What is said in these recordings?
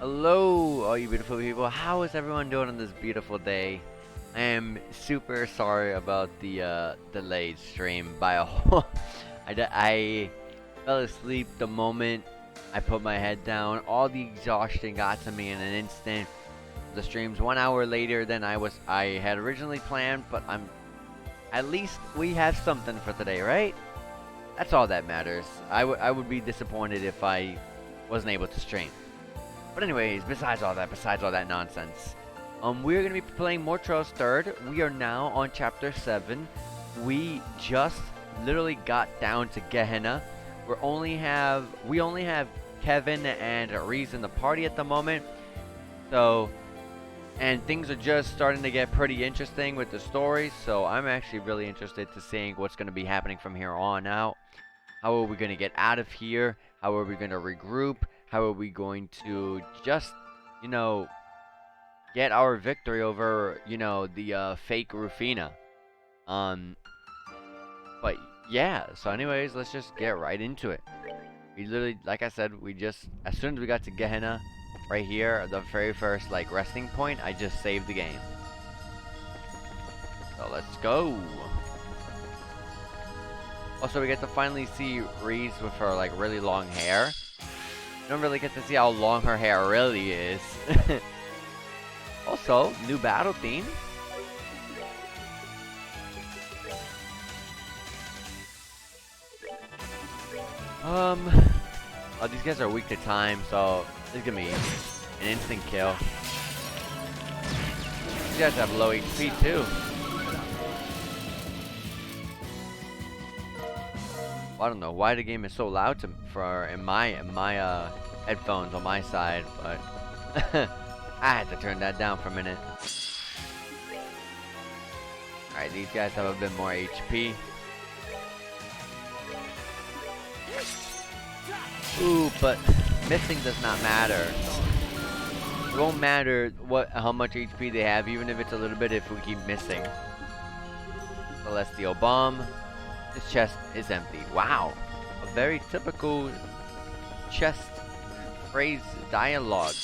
Hello, all you beautiful people. How is everyone doing on this beautiful day? I am super sorry about the delayed stream by a whole. I fell asleep the moment I put my head down. All the exhaustion got to me in an instant. The stream's 1 hour later than I had originally planned, but at least we have something for today, right? That's all that matters. I would be disappointed if I wasn't able to stream. But anyways, besides all that nonsense, we're gonna be playing Mortro's Third. We are now on chapter 7. We just literally got down to Gehenna. We only have Kevin and Reese in the party at the moment. So, and things are just starting to get pretty interesting with the story. So I'm actually really interested to seeing what's gonna be happening from here on out. How are we gonna get out of here? How are we gonna regroup? How are we going to just, get our victory over, the fake Rufina? But yeah, so anyways, let's just get right into it. We literally, like I said, as soon as we got to Gehenna, right here, the very first, resting point, I just saved the game. So let's go. Also, we get to finally see Reese with her, really long hair. Don't really get to see how long her hair really is. Also, new battle theme. Oh, these guys are weak to time, so this is gonna be an instant kill. These guys have low HP too. I don't know why the game is so loud in my headphones on my side, but I had to turn that down for a minute. Alright, these guys have a bit more HP. Ooh, but missing does not matter. It won't matter how much HP they have, even if it's a little bit, if we keep missing. Celestial Bomb. This chest is empty. Wow. A very typical chest phrase dialogue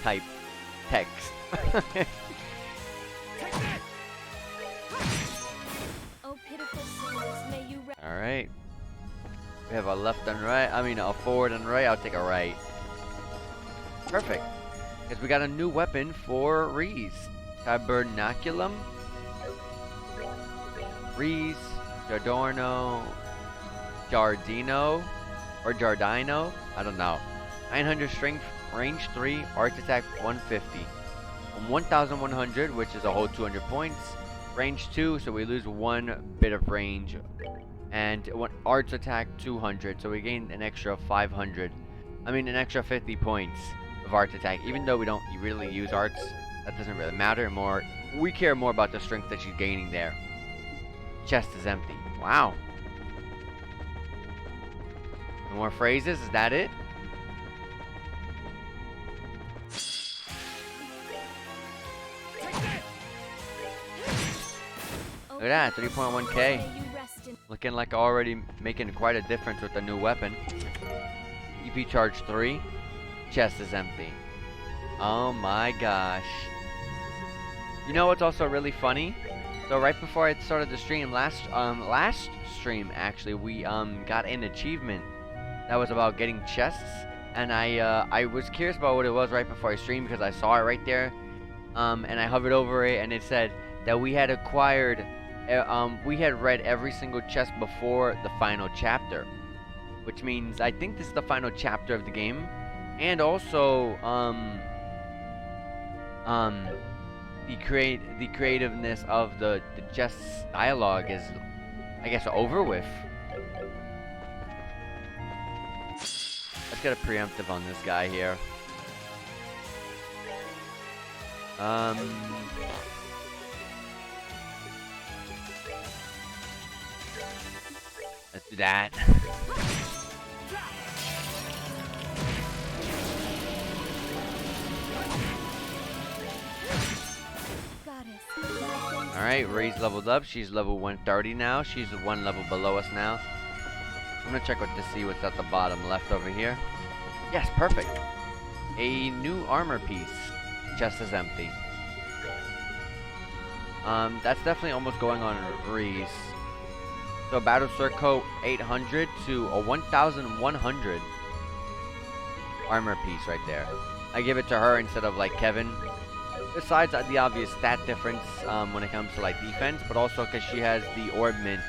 type text. Alright. We have a left and right. A forward and right. I'll take a right. Perfect. Because we got a new weapon for Reese. Tabernaculum. Reese. Giardino, I don't know. 900 strength, range 3, arch attack 150. 1100, which is a whole 200 points. Range 2, so we lose 1 bit of range. And one arch attack 200, so we gain an extra 500. An extra 50 points of arch attack. Even though we don't really use arts, that doesn't really matter. We care more about the strength that she's gaining there. Chest is empty. Wow. No more phrases? Is that it? Look at that, 3.1k. Looking like already making quite a difference with the new weapon. EP charge 3. Chest is empty. Oh my gosh. You know what's also really funny? So right before I started the stream, last stream actually, we got an achievement that was about getting chests, and I was curious about what it was right before I streamed because I saw it right there, and I hovered over it, and it said that we had acquired, we had read every single chest before the final chapter, which means I think this is the final chapter of the game, and also the creativeness of the just dialogue is, I guess, over with. Let's get a preemptive on this guy here. Let's do that. Alright, Ray's leveled up. She's level 130 now. She's 1 level below us now. I'm gonna check to see what's at the bottom left over here. Yes, perfect. a new armor piece. Chest is empty. That's definitely almost going on Reese. So Battle Circle 800 to a 1100 armor piece right there. I give it to her instead of like Kevin. Besides the obvious stat difference when it comes to like defense, but also because she has the Orbment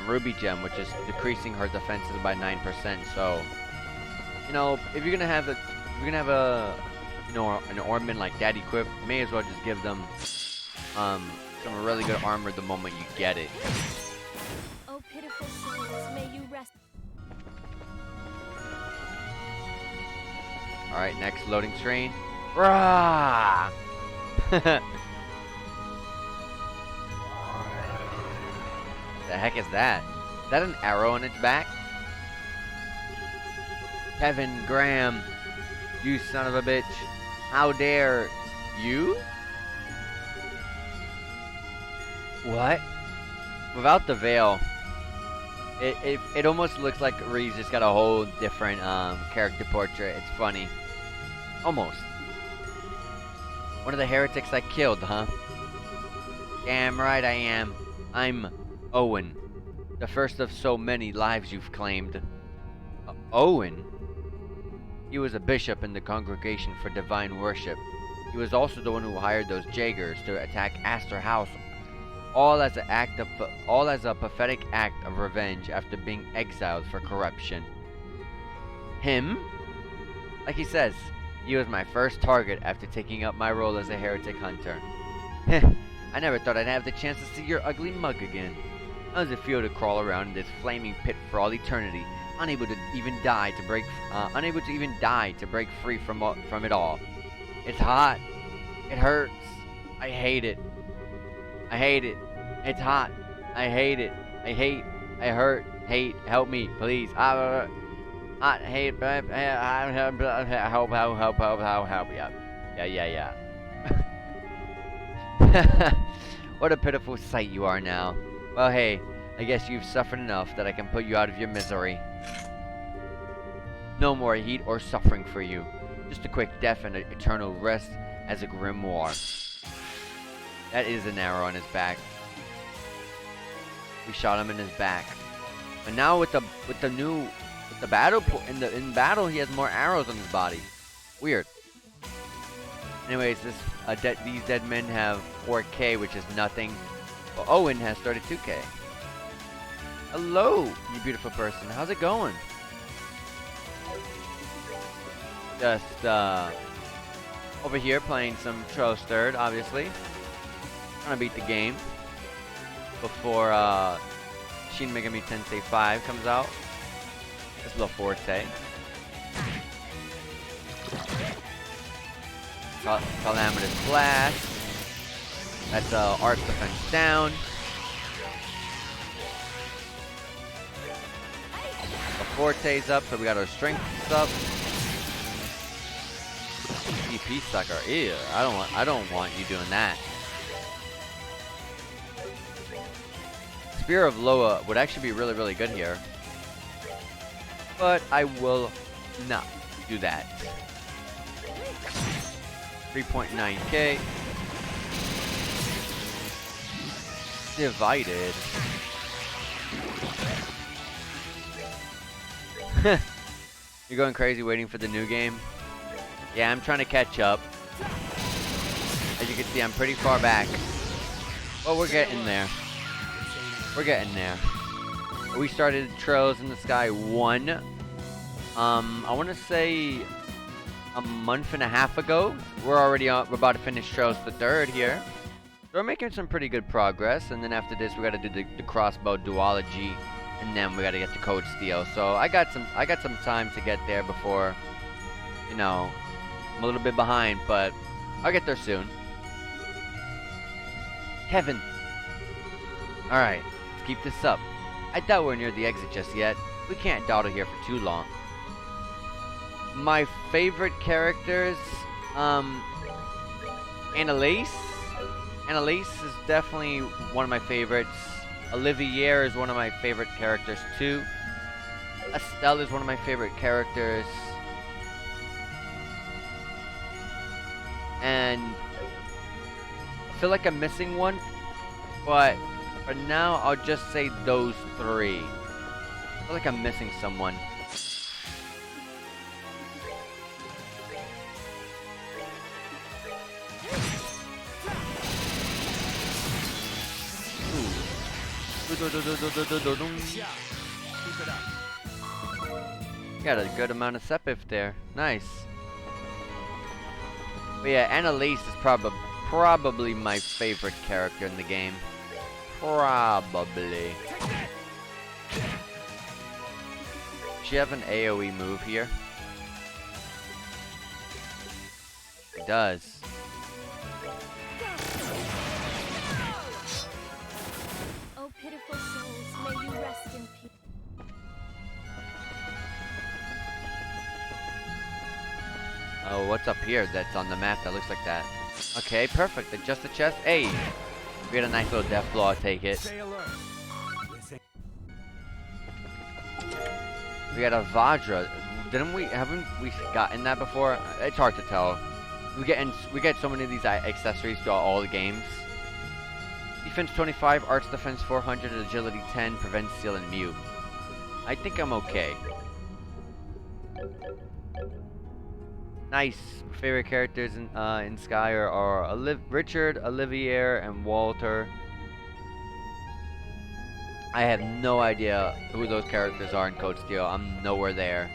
Ruby Gem, which is decreasing her defenses by 9%. So, you know, if you're gonna have a, you know, an Orbment like that equipped, you may as well just give them some really good armor the moment you get it. Oh, pitiful souls, may you rest. All right, next loading screen. Rah! The heck is that? Is that an arrow on its back? Kevin Graham, you son of a bitch. How dare you? What? Without the veil, it almost looks like Ree's just got a whole different character portrait. It's funny. Almost. One of the heretics I killed, huh? Damn right I am. I'm Owen. The first of so many lives you've claimed. Owen? He was a bishop in the Congregation for Divine Worship. He was also the one who hired those Jaegers to attack Astor House. All as a pathetic act of revenge after being exiled for corruption. Him? Like he says, he was my first target after taking up my role as a heretic hunter. I never thought I'd have the chance to see your ugly mug again. How does it feel to crawl around in this flaming pit for all eternity, unable to even die to break free from it all? It's hot. It hurts. I hate it. I hate it. It's hot. I hate it. I hate. I hurt. Hate. Help me, please. Hot. Hate. Help. Yeah. What a pitiful sight you are now. Well, hey, I guess you've suffered enough that I can put you out of your misery. No more heat or suffering for you. Just a quick death and an eternal rest as a grimoire. That is an arrow on his back. We shot him in his back. And now with the battle in battle he has more arrows on his body. Weird. Anyways, these dead men have 4K, which is nothing. Well, Owen has 32K. Hello, you beautiful person. How's it going? Just over here playing some Troll's Third, obviously. Trying to beat the game before Shin Megami Tensei 5 comes out. It's a little forte. Calamitous Blast. That's Arc Defense down. The Forte's up, so we got our Strength up. CP sucker. Ew, I don't want you doing that. Spear of Loa would actually be really, really good here. But I will not do that. 3.9K. Divided. You're going crazy waiting for the new game? Yeah, I'm trying to catch up. As you can see, I'm pretty far back. But we're getting there. We're getting there. We started Trails in the Sky 1. I want to say a month and a half ago. We're about to finish Trails the Third here. So we're making some pretty good progress. And then after this, we got to do the crossbow duology, and then we got to get the Code Steel. So I got some time to get there before, you know, I'm a little bit behind, but I'll get there soon. Kevin. All right. Keep this up. I doubt we're near the exit just yet. We can't dawdle here for too long. My favorite characters, Annalise. Annalise is definitely one of my favorites. Olivier is one of my favorite characters too. Estelle is one of my favorite characters. And I feel like I'm missing one, but for now, I'll just say those three. I feel like I'm missing someone. Got a good amount of sepif there. Nice. But yeah, Annalise is probably my favorite character in the game. Probably. Does she have an AoE move here? It does. Oh, pitiful souls, may you rest in peace. Oh, what's up here that's on the map that looks like that? Okay, perfect. Adjust the chest. Hey! We got a nice little death blow, I'll take it. We got a Vajra. Haven't we gotten that before? It's hard to tell. We get so many of these accessories throughout all the games. Defense 25, Arts Defense 400, Agility 10, Prevent, Steal, and Mute. I think I'm okay. Nice. Favorite characters in Sky are Richard, Olivier, and Walter. I have no idea who those characters are in Code Steel. I'm nowhere there.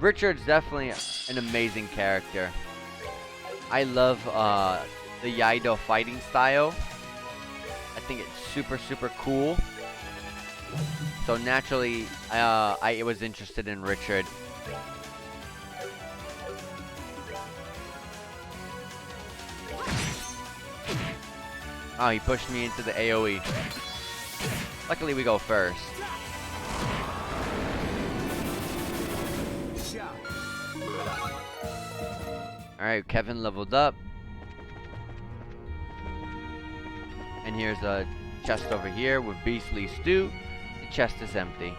Richard's definitely an amazing character. I love the Yaido fighting style. I think it's super cool. So naturally, I was interested in Richard. Oh, he pushed me into the AoE. Luckily, we go first. Alright, Kevin leveled up. And here's a chest over here with Beastly Stew. The chest is empty.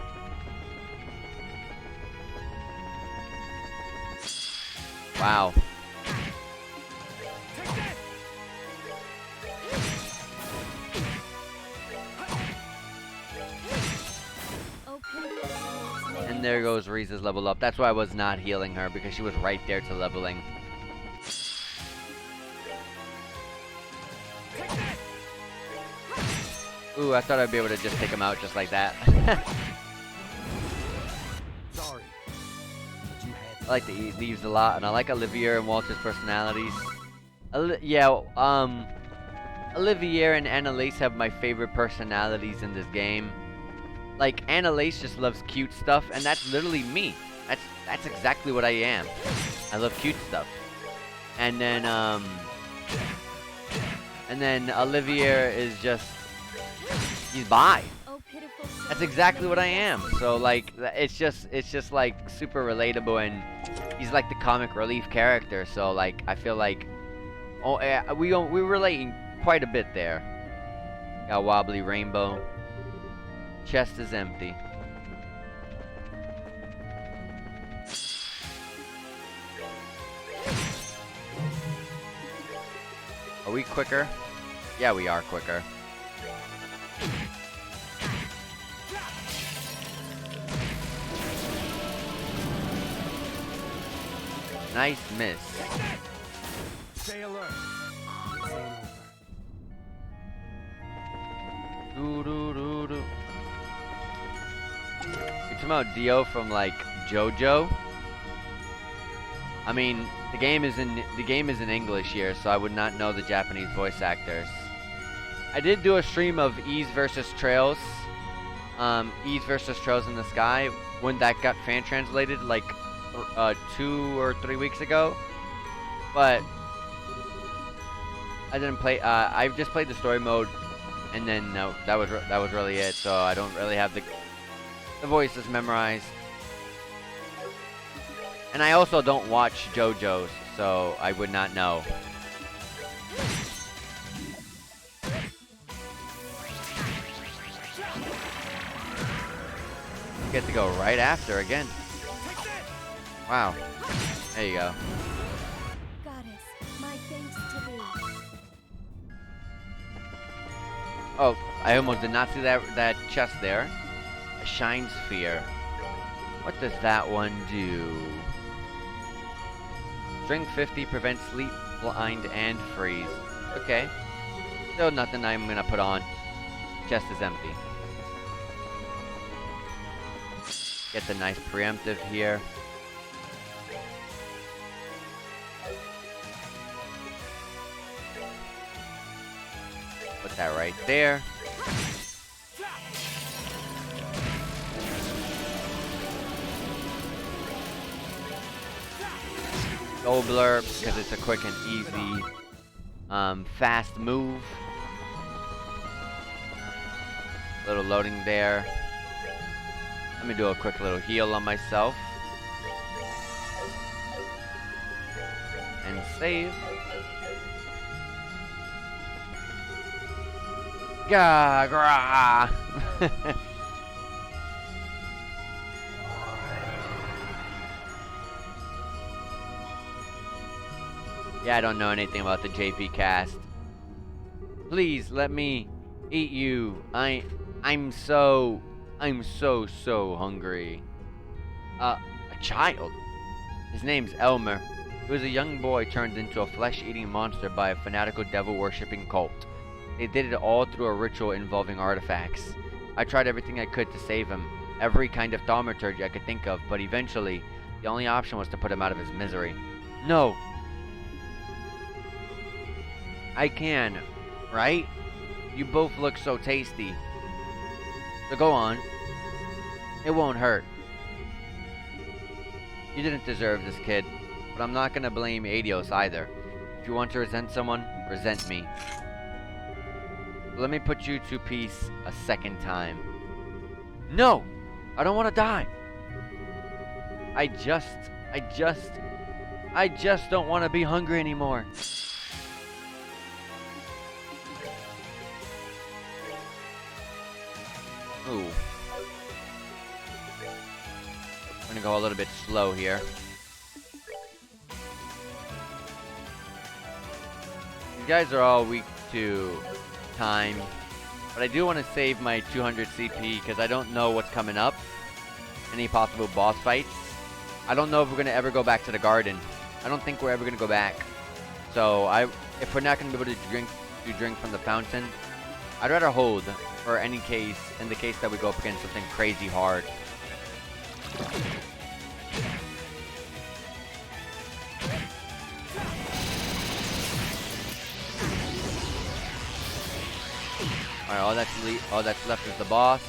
Wow. And there goes Riza's level up. That's why I was not healing her, because she was right there to leveling. Ooh, I thought I'd be able to just take him out just like that. Sorry. I like the Leaves a lot, and I like Olivier and Walter's personalities. Olivier and Annalise have my favorite personalities in this game. Like, Annalise just loves cute stuff, and that's literally me. That's exactly what I am. I love cute stuff. And then Olivier is just, he's bi. That's exactly what I am. So like, it's just like super relatable, and he's like the comic relief character. So like, I feel like, we're relating quite a bit there. Got Wobbly Rainbow. Chest is empty. Are we quicker? Yeah, we are quicker. Nice miss. Stay alert. You're talking about Dio from like JoJo? I mean, the game is in English here, so I would not know the Japanese voice actors. I did do a stream of Ease versus Trails. Ease versus Trails in the Sky, when that got fan translated like 2 or 3 weeks ago. But I didn't play. I just played the story mode, and then that was really it. So I don't really have the voices memorized. And I also don't watch JoJo's, so I would not know. Get to go right after again. Wow. There you go. Goddess, my thanks to thee. Oh, I almost did not see that chest there. A shine sphere. What does that one do? Strength 50 prevents sleep, blind, and freeze. Okay. Still nothing I'm gonna put on. Chest is empty. Get the nice preemptive here. Put that right there. Soul Blur, because it's a quick and easy, fast move. Little loading there. Let me do a quick little heal on myself. And save. Gah, grah. Yeah, I don't know anything about the JP cast. Please let me eat you. I'm so hungry. A child. His name's Elmer. He was a young boy turned into a flesh-eating monster by a fanatical devil-worshipping cult. They did it all through a ritual involving artifacts. I tried everything I could to save him, every kind of thaumaturgy I could think of, but eventually, the only option was to put him out of his misery. No! I can, right? You both look so tasty. So go on. It won't hurt. You didn't deserve this, kid, but I'm not gonna blame Adios either. If you want to resent someone, resent me. Let me put you to peace a second time. No! I don't want to die! I just don't want to be hungry anymore. Ooh. I'm gonna go a little bit slow here. These guys are all weak to time, but I do want to save my 200 CP because I don't know what's coming up. Any possible boss fights. I don't know if we're gonna ever go back to the garden. I don't think we're ever gonna go back. So if we're not gonna be able to drink from the fountain, I'd rather hold for any case, in the case that we go up against something crazy hard. Alright, all that's left is the boss.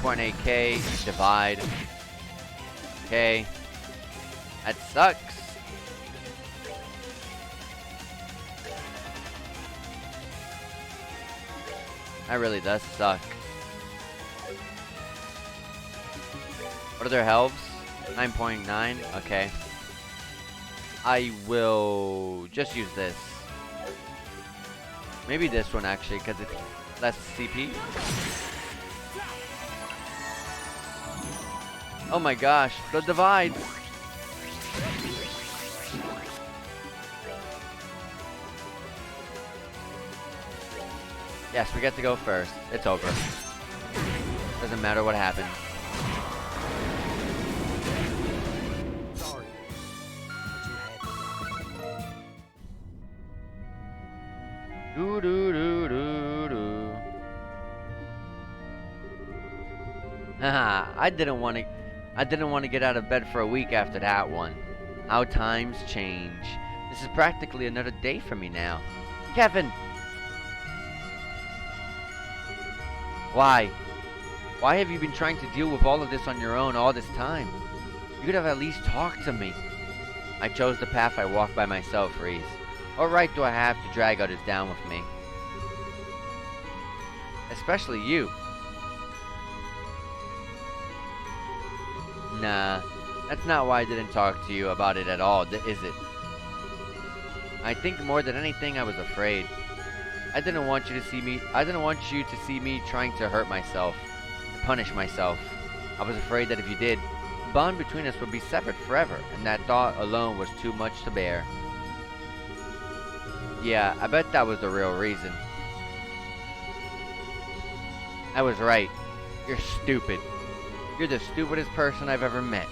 .8k, divide. Okay. That sucks. That really does suck. What are their healths? 9.9? Okay. I will just use this. Maybe this one actually, because it's less CP. Oh my gosh, the divides! Yes, we get to go first. It's over. Doesn't matter what happens. Sorry. But you had to. Do do do do do. Haha, I didn't want to get out of bed for a week after that one. How times change. This is practically another day for me now. Kevin! Why? Why have you been trying to deal with all of this on your own all this time? You could have at least talked to me. I chose the path I walked by myself, Reese. What right do I have to drag others down with me? Especially you. Nah, that's not why I didn't talk to you about it at all, is it? I think more than anything, I was afraid. I didn't want you to see me. I didn't want you to see me trying to hurt myself, to punish myself. I was afraid that if you did, the bond between us would be severed forever, and that thought alone was too much to bear. Yeah, I bet that was the real reason. I was right. You're stupid. You're the stupidest person I've ever met.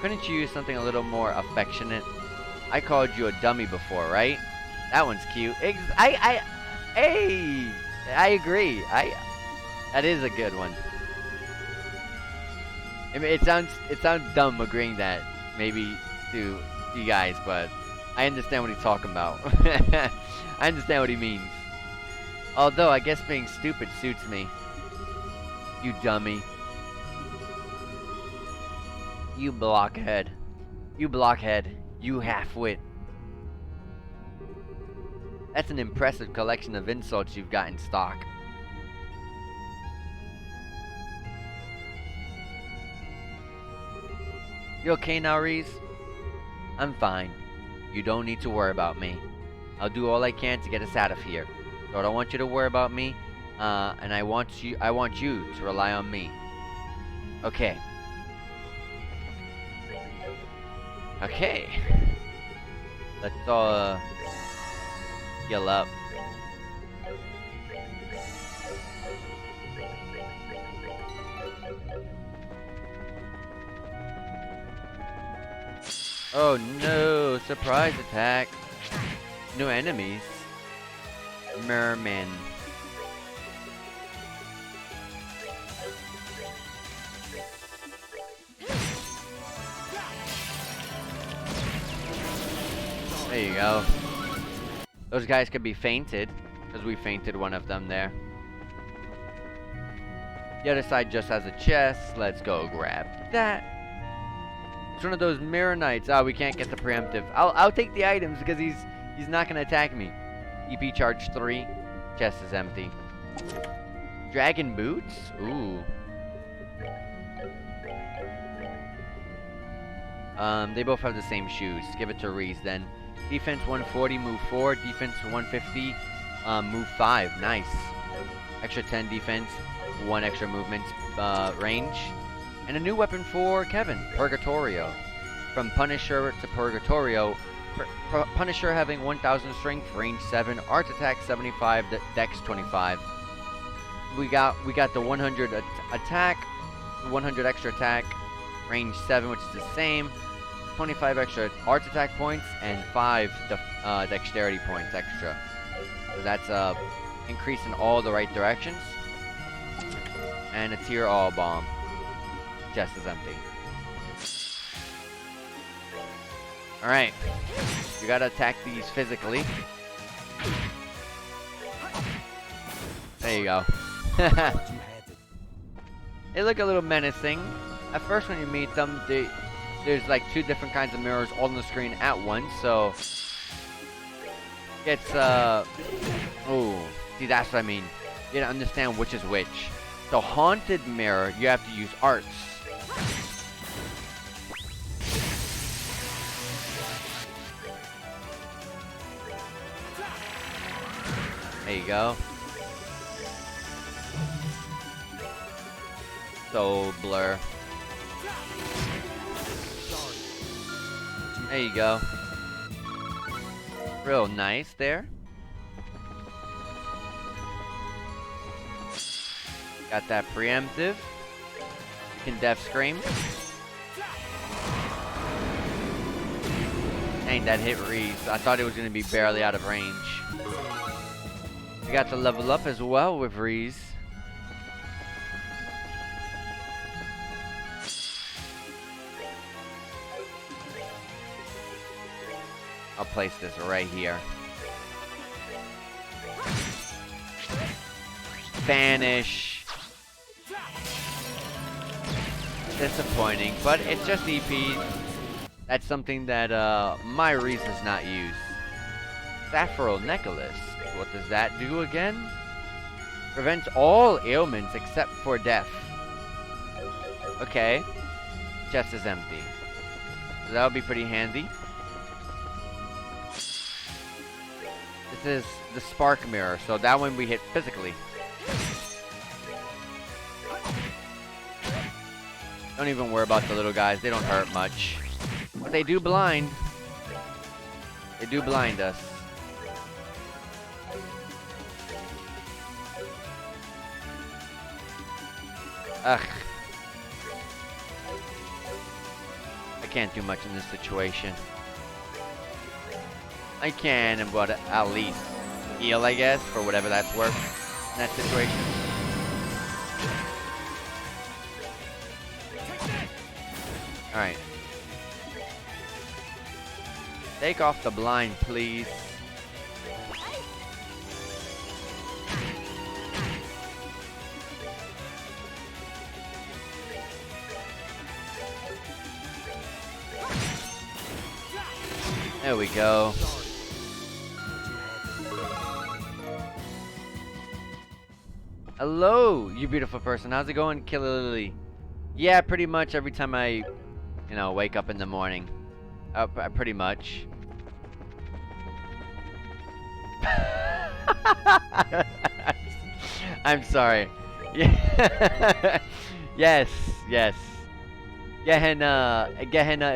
Couldn't you use something a little more affectionate? I called you a dummy before, right? That one's cute. Hey, I agree. That is a good one. I mean, it sounds dumb agreeing that maybe to you guys, but I understand what he's talking about. I understand what he means. Although I guess being stupid suits me. You dummy. You blockhead. You blockhead. You half-wit. That's an impressive collection of insults you've got in stock. You okay now, Reese? I'm fine. You don't need to worry about me. I'll do all I can to get us out of here. So I don't want you to worry about me, and I want you to rely on me. Okay. Okay. Let's all heal up. Oh no, surprise attack. New enemies. Mermen. There you go. Those guys could be fainted, because we fainted one of them there. The other side just has a chest. Let's go grab that. It's one of those mirror knights. Oh, we can't get the preemptive. I'll take the items because he's not gonna attack me. EP charge 3. Chest is empty. Dragon boots? Ooh. They both have the same shoes. Give it to Reese then. Defense 140, move 4. Defense 150, move 5. Nice. Extra 10 defense, 1 extra movement range. And a new weapon for Kevin, Purgatorio. From Punisher to Purgatorio, Punisher having 1000 strength, range 7, art attack 75, dex 25. We got the 100 attack, 100 extra attack, range 7, which is the same. 25 extra art attack points and 5 dexterity points extra. So that's increase in all the right directions. And a tier all bomb. Chest is empty. Alright. You gotta attack these physically. There you go. They look a little menacing. At first when you meet them, there's like 2 different kinds of mirrors all on the screen at once, so it's oh, see, that's what I mean. You gotta understand which is which. The haunted mirror, you have to use arts. There you go. Soul blur. There you go. Real nice there. Got that preemptive. You can death scream. Dang, that hit Reese. I thought it was gonna be barely out of range. We got to level up as well with Reese. I'll place this right here. Vanish. Disappointing, but it's just EP. That's something that my Reese does not use. Sapphiral necklace. What does that do again? Prevents all ailments except for death. Okay. Chest is empty. So that would be pretty handy. This is the spark mirror, so that one we hit physically. Don't even worry about the little guys, they don't hurt much. But they do blind. They do blind us. Ugh. I can't do much in this situation. I can, but at least heal, I guess, for whatever that's worth in that situation. Alright. Take off the blind, please. There we go. Hello, you beautiful person. How's it going, Killer Lily? Yeah, pretty much every time I, wake up in the morning. Pretty much. I'm sorry. Yeah. Yes, yes. Gehenna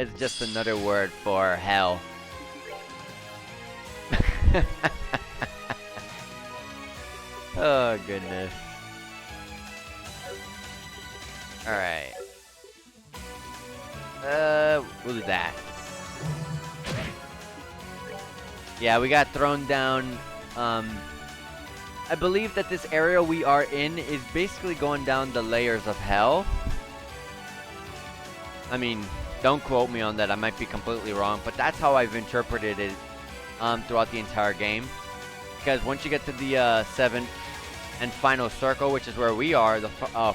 is just another word for hell. Oh, goodness. Alright. We'll do that. Yeah, we got thrown down. I believe that this area we are in is basically going down the layers of hell. I mean, don't quote me on that, I might be completely wrong, but that's how I've interpreted it throughout the entire game. Because once you get to the 7th and final circle, which is where we are, the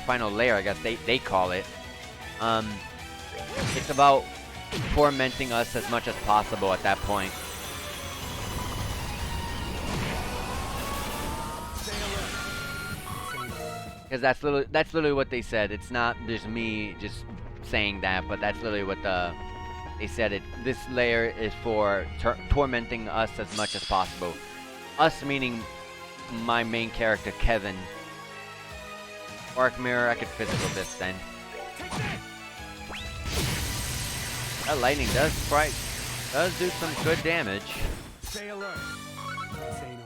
final layer, I guess they call it, it's about tormenting us as much as possible at that point. Because that's literally what they said. It's not just me just saying that, but that's literally what they said. This layer is for tormenting us as much as possible. Us meaning my main character, Kevin. Arc mirror, I could physical this then. That lightning does do some good damage. Stay alert. Say no.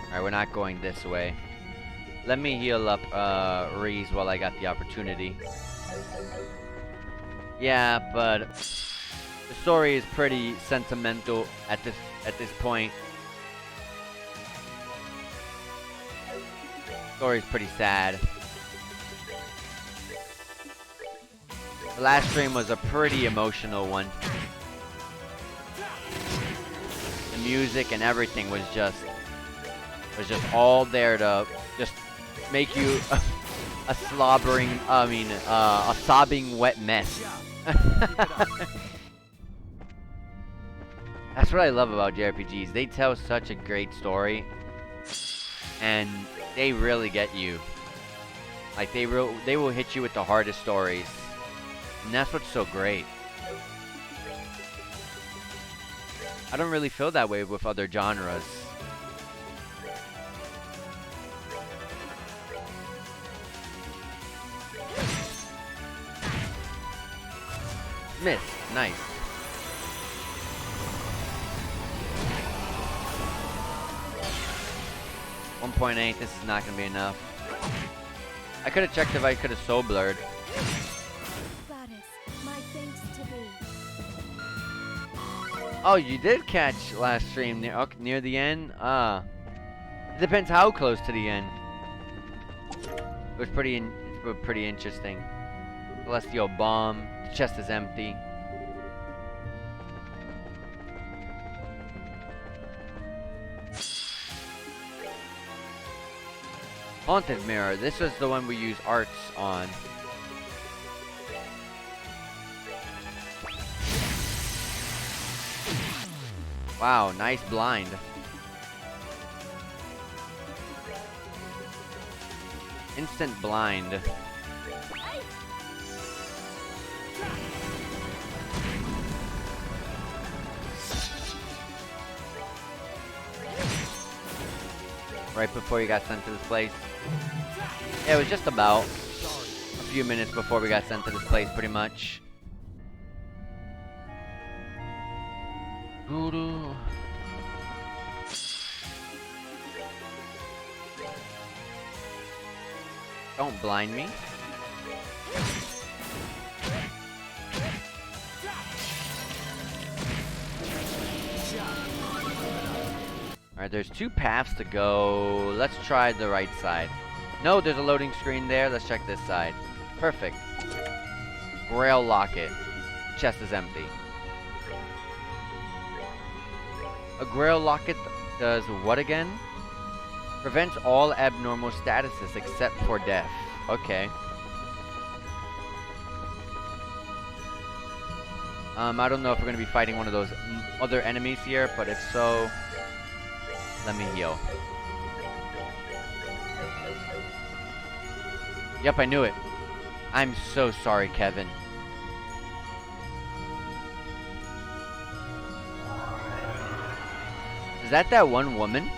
Alright, we're not going this way. Let me heal up Reese while I got the opportunity. Yeah, but the story is pretty sentimental at this point. The story is pretty sad. The last stream was a pretty emotional one. The music and everything was just all there to just make you a sobbing wet mess. That's what I love about JRPGs. They tell such a great story, and they really get you. Like they will hit you with the hardest stories, and that's what's so great. I don't really feel that way with other genres. Miss. Nice. .8, this is not gonna be enough. I could have checked if I could have soul blurred. Goddess, my thanks to thee. Oh, you did catch last stream near the end? It depends how close to the end. It was pretty interesting. Celestial bomb. The chest is empty. Haunted mirror. This was the one we use arts on. Wow, nice blind. Instant blind. right before you got sent to this place. Yeah, it was just about a few minutes before we got sent to this place, pretty much. Voodoo. Don't blind me. Alright, there's 2 paths to go. Let's try the right side. No, there's a loading screen there. Let's check this side. Perfect. Grail locket. Chest is empty. A Grail locket does what again? Prevents all abnormal statuses except for death. Okay. I don't know if we're going to be fighting one of those other enemies here, but if so, let me heal. Yep, I knew it. I'm so sorry, Kevin. Is that one woman?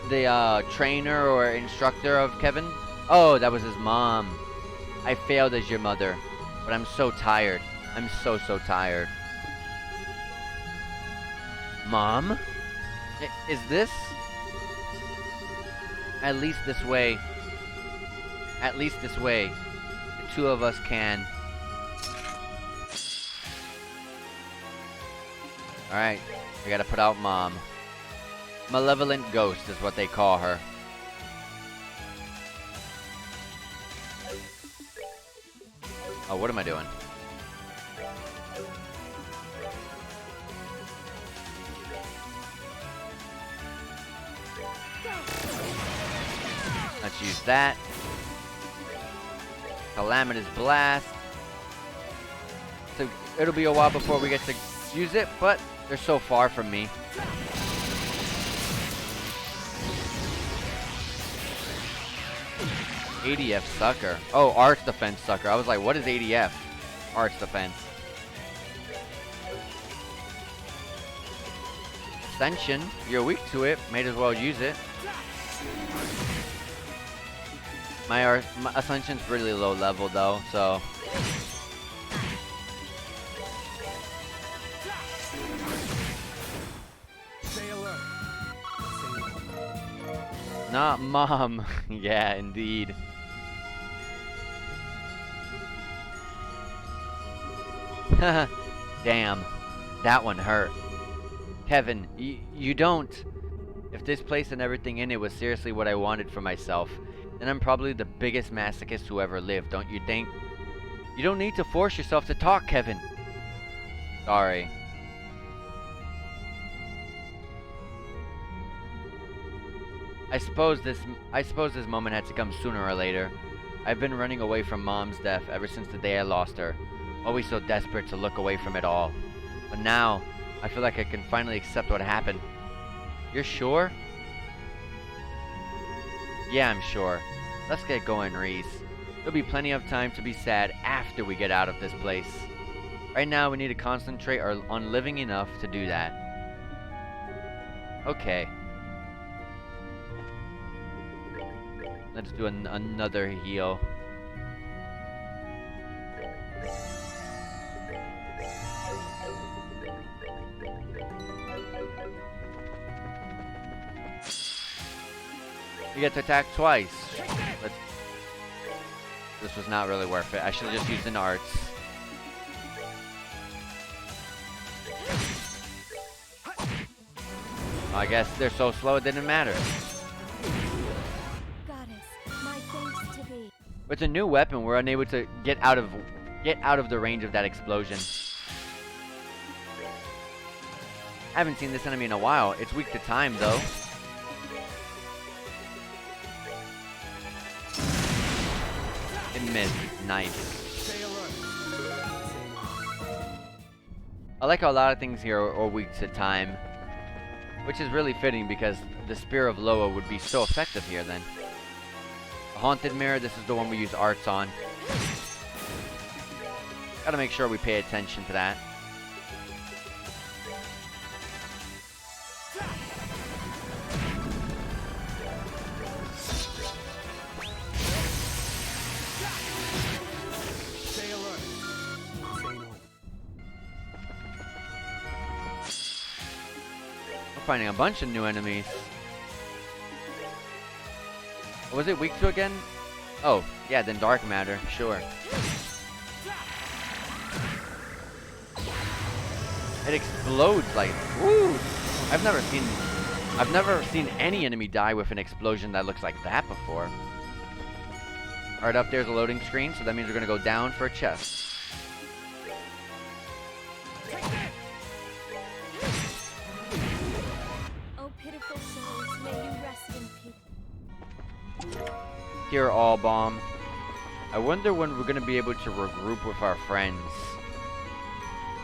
The trainer or instructor of Kevin? Oh, that was his mom. I failed as your mother, but I'm so tired. I'm so tired. Mom? Is this? At least this way. At least this way. The 2 of us can. Alright, I gotta put out Mom. Malevolent Ghost is what they call her. Oh, what am I doing? Let's use that. Calamitous Blast. So it'll be a while before we get to use it, but they're so far from me. ADF sucker. Oh, Arts Defense sucker. I was like, what is ADF? Arts Defense. Ascension. You're weak to it. Might as well use it. My Ascension's really low level though, so. Not Mom. Yeah, indeed. Damn. That one hurt. Kevin, you don't... If this place and everything in it was seriously what I wanted for myself, then I'm probably the biggest masochist who ever lived, don't you think? You don't need to force yourself to talk, Kevin. Sorry. I suppose this moment had to come sooner or later. I've been running away from Mom's death ever since the day I lost her. Always so desperate to look away from it all. But now, I feel like I can finally accept what happened. You're sure? Yeah, I'm sure. Let's get going, Reese. There'll be plenty of time to be sad after we get out of this place. Right now, we need to concentrate on living enough to do that. Okay. Let's do another heal. You get to attack twice. This was not really worth it. I should have just used an arts. I guess they're so slow it didn't matter. With a new weapon, we're unable to get out of the range of that explosion. I haven't seen this enemy in a while. It's weak to time, though. It missed. Nice. I like how a lot of things here are weak to time, which is really fitting because the Spear of Loa would be so effective here then. Haunted Mirror, this is the one we use arts on. Gotta make sure we pay attention to that. We're finding a bunch of new enemies. What was it weak to again? Oh, yeah, then dark matter, sure. It explodes like, woo! I've never seen any enemy die with an explosion that looks like that before. Alright, up there's a loading screen, so that means we're gonna go down for a chest. Oh, pitiful souls, may you rest in peace. Here, all bomb. I wonder when we're gonna be able to regroup with our friends.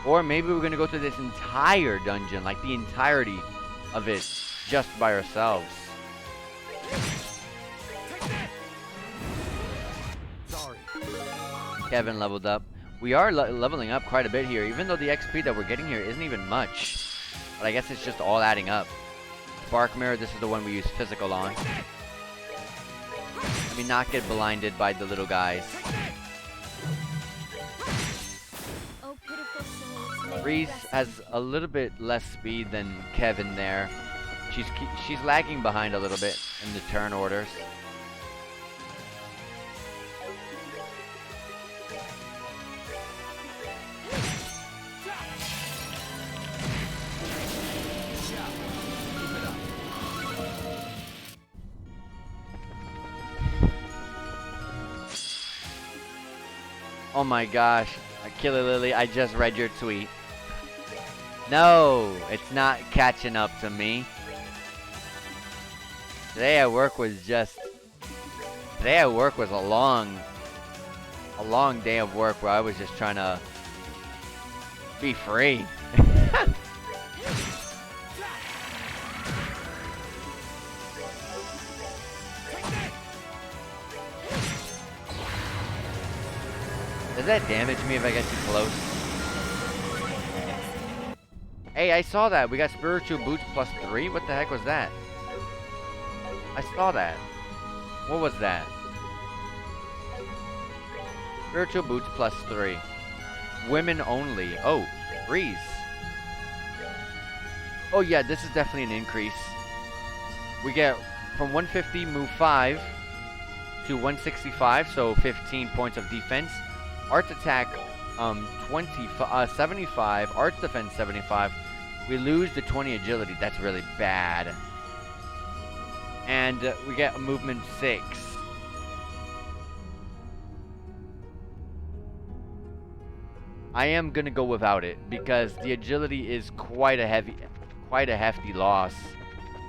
Or maybe we're gonna go through this entire dungeon, like the entirety of it, just by ourselves. Sorry. Kevin leveled up. We are leveling up quite a bit here, even though the XP that we're getting here isn't even much. But I guess it's just all adding up. Spark Mirror, this is the one we use physical on. Let me not get blinded by the little guys. Oh, pitiful souls, may you Reese rest has in peace. a little bit less speed than Kevin there. She's lagging behind a little bit in the turn orders. Oh my gosh, Killer Lily, I just read your tweet. No, it's not catching up to me. Today at work was a long day of work where I was just trying to be free. Does that damage me if I get too close? Hey, I saw that. We got spiritual boots plus 3. What the heck was that? I saw that. What was that? Spiritual boots plus 3. Women only. Oh, Breeze. Oh yeah, this is definitely an increase. We get from 150 move 5 to 165, so 15 points of defense. Arts attack 75, arts defense 75. We lose the 20 agility. That's really bad. And we get a movement 6. I am gonna go without it because the agility is quite a hefty loss.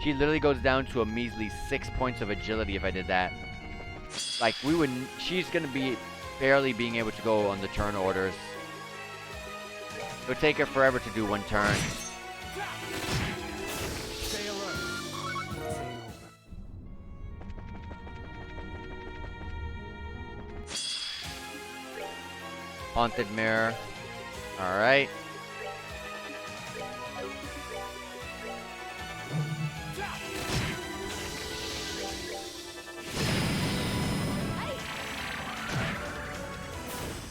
She literally goes down to a measly 6 points of agility if I did that. Like she's gonna be barely being able to go on the turn orders. It would take her forever to do one turn. Stay alert. This ain't over. Haunted Mirror. Alright.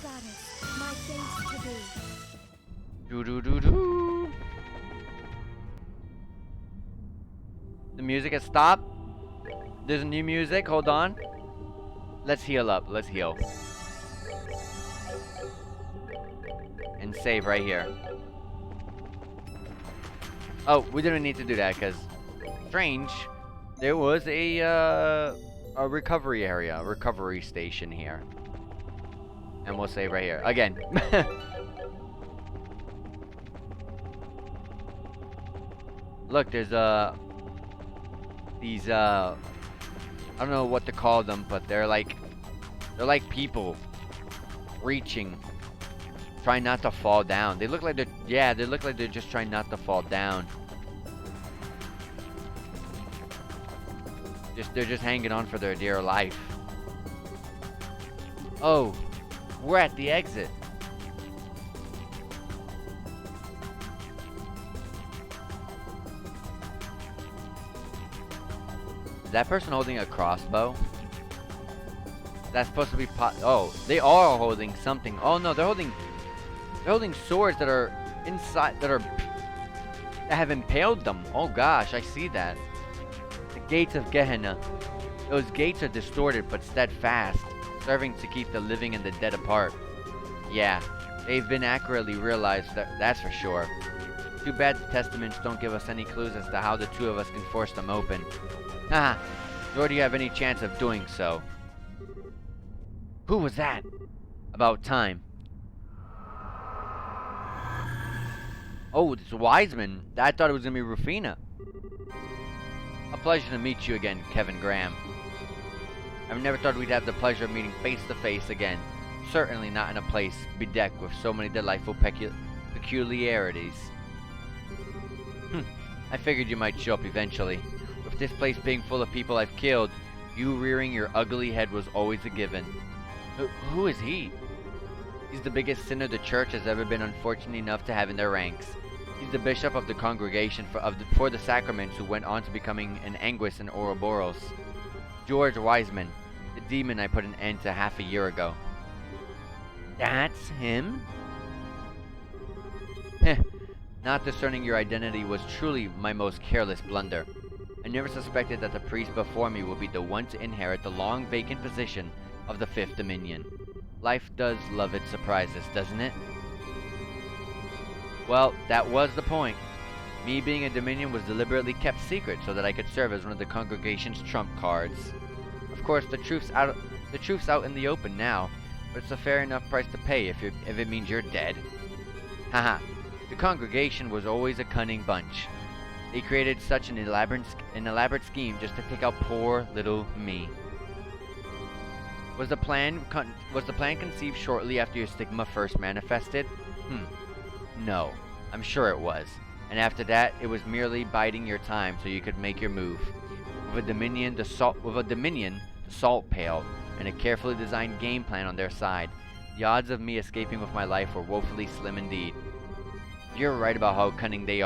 Goddess, my thanks to thee. Do. The music has stopped. There's new music. Hold on. Let's heal up. Let's heal. And save right here. Oh, we didn't need to do that because strange. There was a recovery area, a recovery station here. And we'll save right here. Again. Look, there's these I don't know what to call them, but they're like people reaching, trying not to fall down. They look like they're just trying not to fall down. They're just hanging on for their dear life. Oh, we're at the exit. Is that person holding a crossbow? That's supposed to be oh, they are holding something. Oh no, they're holding swords that are inside, that are that have impaled them. Oh gosh, I see that. The gates of Gehenna. Those gates are distorted but steadfast, serving to keep the living and the dead apart. Yeah, they've been accurately realized, that's for sure. Too bad the testaments don't give us any clues as to how the two of us can force them open. Haha, nor do you have any chance of doing so. Who was that? About time. Oh, it's Wiseman. I thought it was gonna be Rufina. A pleasure to meet you again, Kevin Graham. I've never thought we'd have the pleasure of meeting face to face again. Certainly not in a place bedecked with so many delightful peculiarities. I figured you might show up eventually. With this place being full of people I've killed, you rearing your ugly head was always a given. Who is he? He's the biggest sinner the church has ever been unfortunate enough to have in their ranks. He's the bishop of the congregation for the sacraments who went on to becoming an Anguis in Ouroboros. George Wiseman, the demon I put an end to half a year ago. That's him? Heh, not discerning your identity was truly my most careless blunder. I never suspected that the priest before me would be the one to inherit the long vacant position of the Fifth Dominion. Life does love its surprises, doesn't it? Well, that was the point. Me being a Dominion was deliberately kept secret so that I could serve as one of the congregation's trump cards. Of course, the truth's out in the open now, but it's a fair enough price to pay if it means you're dead. Haha, the congregation was always a cunning bunch. They created such an elaborate scheme just to take out poor little me. Was the plan conceived shortly after your stigma first manifested? No, I'm sure it was. And after that, it was merely biding your time so you could make your move. With a Dominion, the salt pail, and a carefully designed game plan on their side, the odds of me escaping with my life were woefully slim indeed. You're right about how cunning they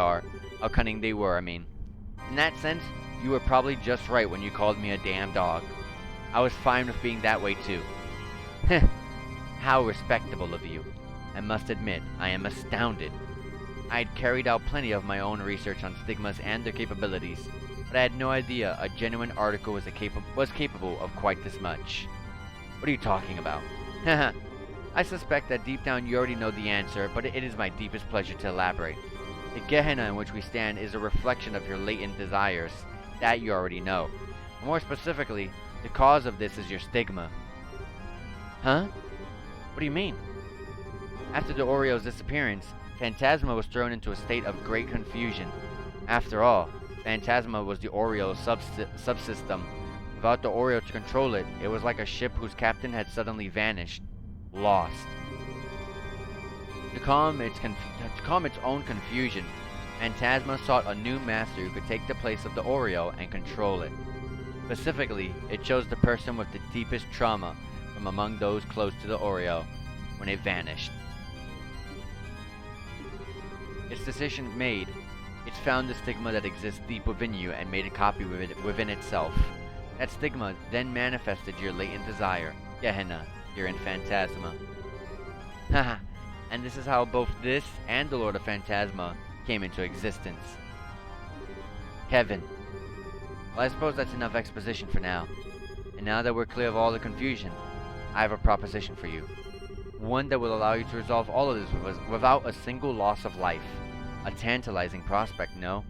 were, I mean. In that sense, you were probably just right when you called me a damn dog. I was fine with being that way too. Heh, how respectable of you. I must admit, I am astounded. I had carried out plenty of my own research on stigmas and their capabilities, but I had no idea a genuine article was capable of quite this much. What are you talking about? Haha, I suspect that deep down you already know the answer, but it is my deepest pleasure to elaborate. The Gehenna in which we stand is a reflection of your latent desires. That you already know. More specifically, the cause of this is your stigma. Huh? What do you mean? After the Oreo's disappearance, Phantasma was thrown into a state of great confusion. After all, Phantasma was the Oreo's subsystem. Without the Oreo to control it, it was like a ship whose captain had suddenly vanished. Lost. To calm its own confusion, Phantasma sought a new master who could take the place of the Oreo and control it. Specifically, it chose the person with the deepest trauma from among those close to the Oreo when it vanished. Its decision made, it found the stigma that exists deep within you and made a copy within itself. That stigma then manifested your latent desire, Gehenna, here in Phantasma. Haha, and this is how both this and the Lord of Phantasma came into existence. Kevin. Well, I suppose that's enough exposition for now. And now that we're clear of all the confusion, I have a proposition for you. One that will allow you to resolve all of this without a single loss of life. A tantalizing prospect, no?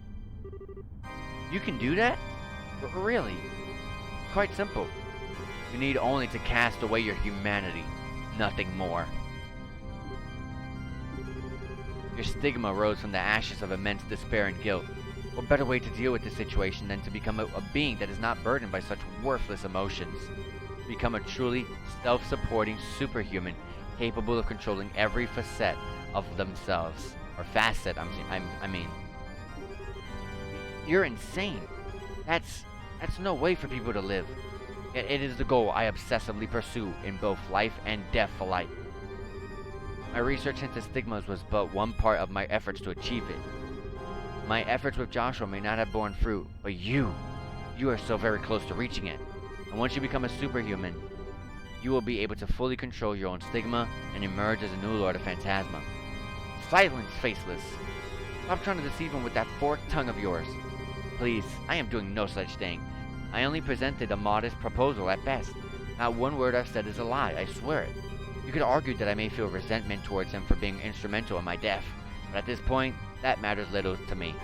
You can do that? Really? Quite simple. You need only to cast away your humanity. Nothing more. Your stigma rose from the ashes of immense despair and guilt. What better way to deal with this situation than to become a being that is not burdened by such worthless emotions? Become a truly self-supporting superhuman capable of controlling every facet of themselves. Or facet, I mean. You're insane. That's no way for people to live. Yet it is the goal I obsessively pursue in both life and death alike. My research into stigmas was but one part of my efforts to achieve it. My efforts with Joshua may not have borne fruit, but you are so very close to reaching it. And once you become a superhuman, you will be able to fully control your own stigma and emerge as a new Lord of Phantasma. Silence, Faceless! Stop trying to deceive him with that forked tongue of yours. Please, I am doing no such thing. I only presented a modest proposal at best. Not one word I've said is a lie, I swear it. You could argue that I may feel resentment towards him for being instrumental in my death, but at this point, that matters little to me.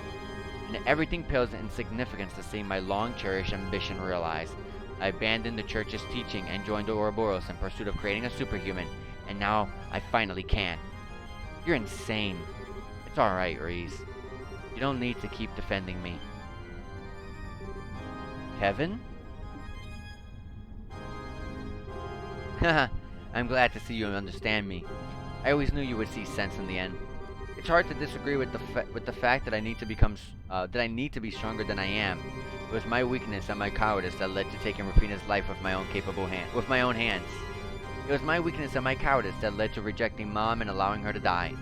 And everything pales in significance to see my long-cherished ambition realized. I abandoned the church's teaching and joined the Ouroboros in pursuit of creating a superhuman, and now I finally can. You're insane. It's alright, Reese. You don't need to keep defending me. Kevin? Haha, I'm glad to see you understand me. I always knew you would see sense in the end. It's hard to disagree with the fact that I need to be stronger than I am. It was my weakness and my cowardice that led to taking Rufina's life with my own hands. It was my weakness and my cowardice that led to rejecting Mom and allowing her to die.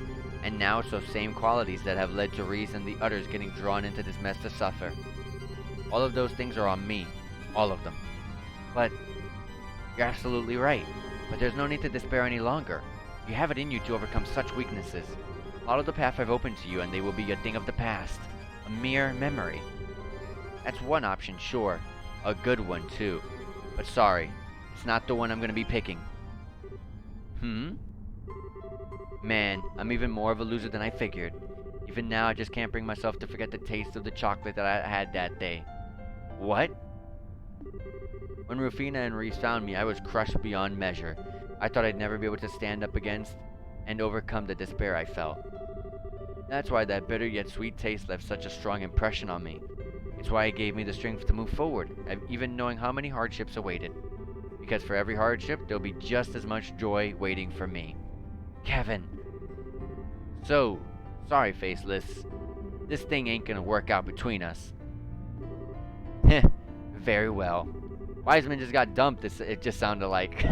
And now it's those same qualities that have led to Reese and the others getting drawn into this mess to suffer. All of those things are on me. All of them. But you're absolutely right. But there's no need to despair any longer. You have it in you to overcome such weaknesses. Follow the path I've opened to you and they will be a thing of the past. A mere memory. That's one option, sure. A good one, too. But sorry, it's not the one I'm gonna be picking. Man, I'm even more of a loser than I figured. Even now, I just can't bring myself to forget the taste of the chocolate that I had that day. What? When Rufina and Reese found me, I was crushed beyond measure. I thought I'd never be able to stand up against and overcome the despair I felt. That's why that bitter yet sweet taste left such a strong impression on me. It's why it gave me the strength to move forward, even knowing how many hardships awaited. Because for every hardship, there'll be just as much joy waiting for me. Kevin! So, sorry, Faceless. This thing ain't gonna work out between us. Heh, very well. Wiseman just got dumped, it just sounded like.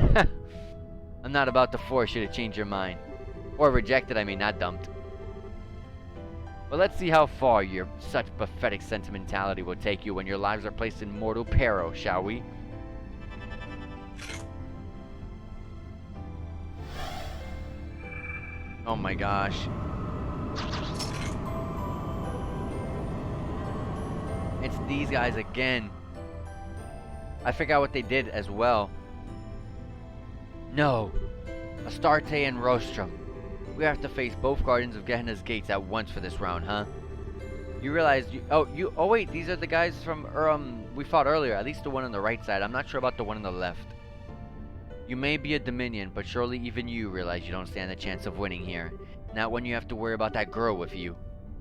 I'm not about to force you to change your mind. Or rejected, I mean, not dumped. But let's see how far your such pathetic sentimentality will take you when your lives are placed in mortal peril, shall we? Oh my gosh. It's these guys again. I forgot what they did as well. No. Astarte and Rostrum. We have to face both Guardians of Gehenna's gates at once for this round, huh? You realize oh wait, these are the guys from we fought earlier, at least the one on the right side. I'm not sure about the one on the left. You may be a Dominion, but surely even you realize you don't stand a chance of winning here. Not when you have to worry about that girl with you.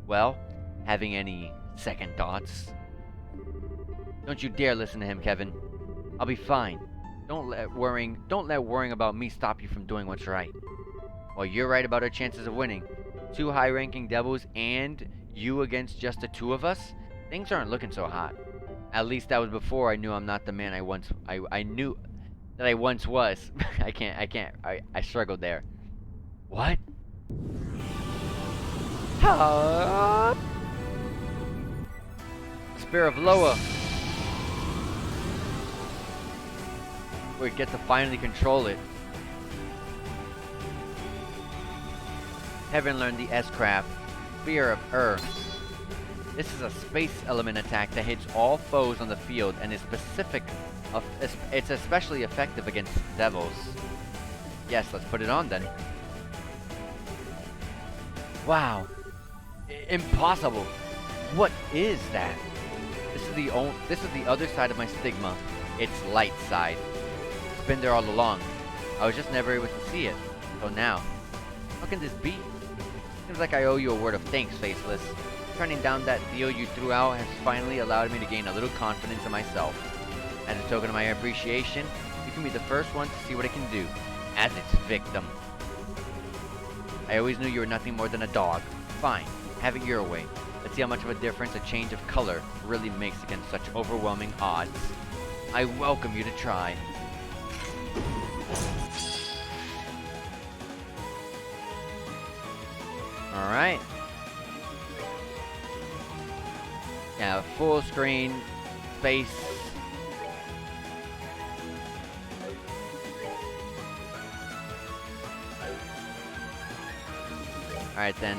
Well, having any second thoughts? Don't you dare listen to him, Kevin. I'll be fine. Don't let worrying about me stop you from doing what's right. Well, you're right about our chances of winning. 2 high-ranking devils and you against just the 2 of us? Things aren't looking so hot. At least that was before I knew I'm not the man I knew that I once was. I struggled there. What? Spear of Loa. We get to finally control it. Kevin learned the S-Craft, Spear of This is a space element attack that hits all foes on the field and is it's especially effective against devils. Yes, let's put it on then. Wow. Impossible. What is that? This is the other side of my stigma. It's light side. It's been there all along. I was just never able to see it. So now, how can this be? Seems like I owe you a word of thanks, Faceless. Turning down that deal you threw out has finally allowed me to gain a little confidence in myself. As a token of my appreciation, you can be the first one to see what I can do, as its victim. I always knew you were nothing more than a dog. Fine, have it your way. Let's see how much of a difference a change of color really makes against such overwhelming odds. I welcome you to try. Alright. Yeah, full screen, space. Alright then,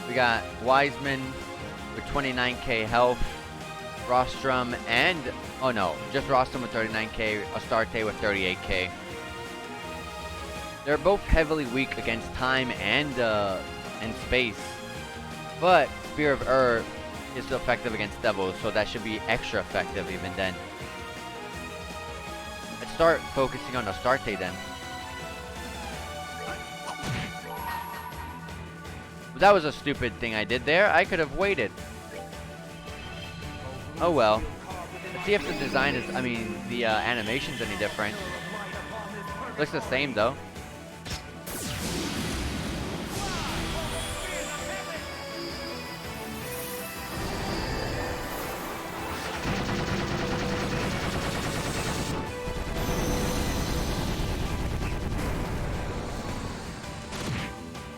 We got Wiseman with 29k health, Rostrum and, oh no, just Rostrum with 39k, Astarte with 38k. They're both heavily weak against time and space, but Spear of is effective against devils, so that should be extra effective even then. Let's start focusing on Astarte then. That was a stupid thing I did there. I could have waited. Oh well. Let's see if the design is, the animation's any different. Looks the same though.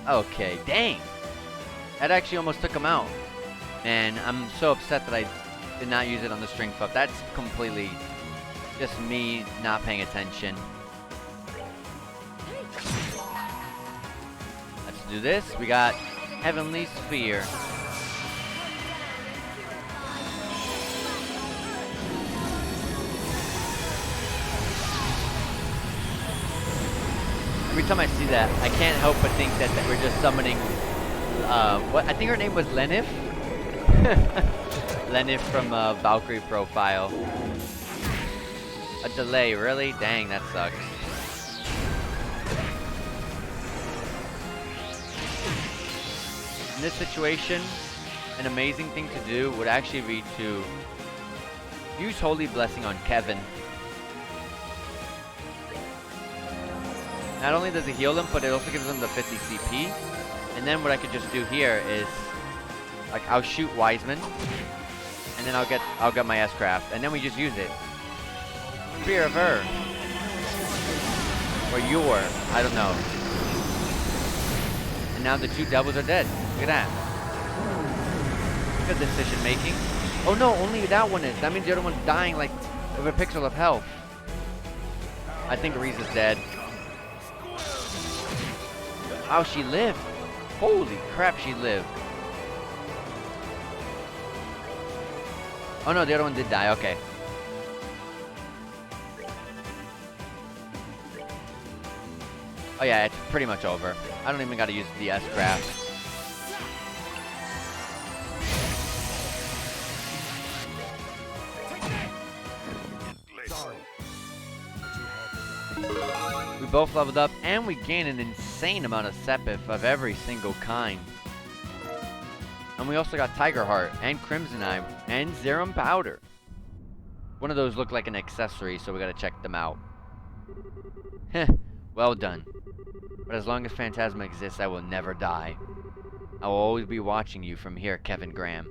Okay, dang. That actually almost took him out. And I'm so upset that I did not use it on the string pup. That's completely just me not paying attention. Let's do this. We got Heavenly Sphere. Every time I see that, I can't help but think that we're just summoning, what, I think her name was Lenif? Lenif from Valkyrie profile. A delay, really? Dang, that sucks. In this situation, an amazing thing to do would actually be to use Holy Blessing on Kevin. Not only does it heal them, but it also gives them the 50 CP. And then what I could just do here is, like, I'll shoot Wiseman, and then I'll get my S-Craft, and then we just use it. Spear of her. Or your, I don't know. And now the two devils are dead. Look at that. Good decision making. Oh no, only that one is. That means the other one's dying like with a pixel of health. I think Riza's dead. Oh, she lived. Holy crap, she lived. Oh no, the other one did die. Okay. Oh yeah, it's pretty much over. I don't even gotta use the S-Craft. We both leveled up, and we gained an insane amount of Sepith of every single kind. And we also got Tiger Heart, and Crimson Eye, and Zerum Powder. One of those looked like an accessory, so we gotta check them out. Heh, well done. But as long as Phantasma exists, I will never die. I will always be watching you from here, Kevin Graham.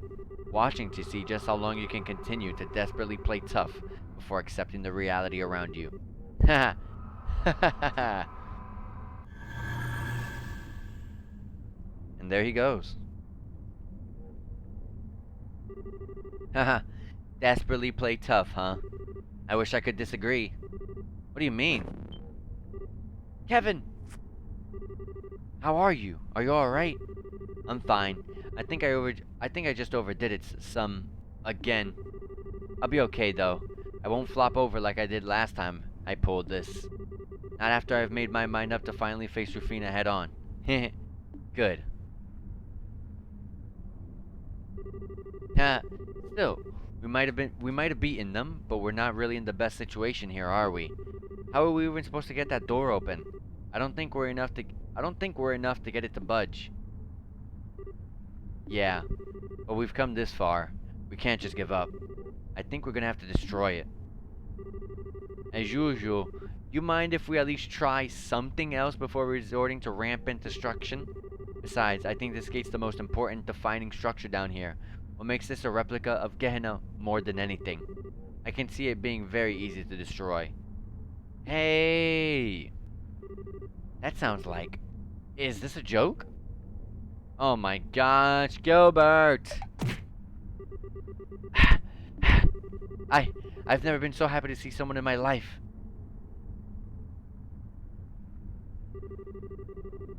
Watching to see just how long you can continue to desperately play tough before accepting the reality around you. Haha. And there he goes. Haha. Desperately play tough, huh? I wish I could disagree. What do you mean? Kevin! How are you? Are you alright? I'm fine. I think I just overdid it some again. I'll be okay though. I won't flop over like I did last time I pulled this. Not after I've made my mind up to finally face Rufina head on. Good. Still, we might have beaten them, but we're not really in the best situation here, are we? How are we even supposed to get that door open? I don't think we're enough to get it to budge. Yeah, but we've come this far. We can't just give up. I think we're gonna have to destroy it. As usual, you mind if we at least try something else before resorting to rampant destruction? Besides, I think this gate's the most important defining structure down here. What makes this a replica of Gehenna more than anything? I can see it being very easy to destroy. Hey! That sounds like... Is this a joke? Oh my gosh, Gilbert! I've never been so happy to see someone in my life.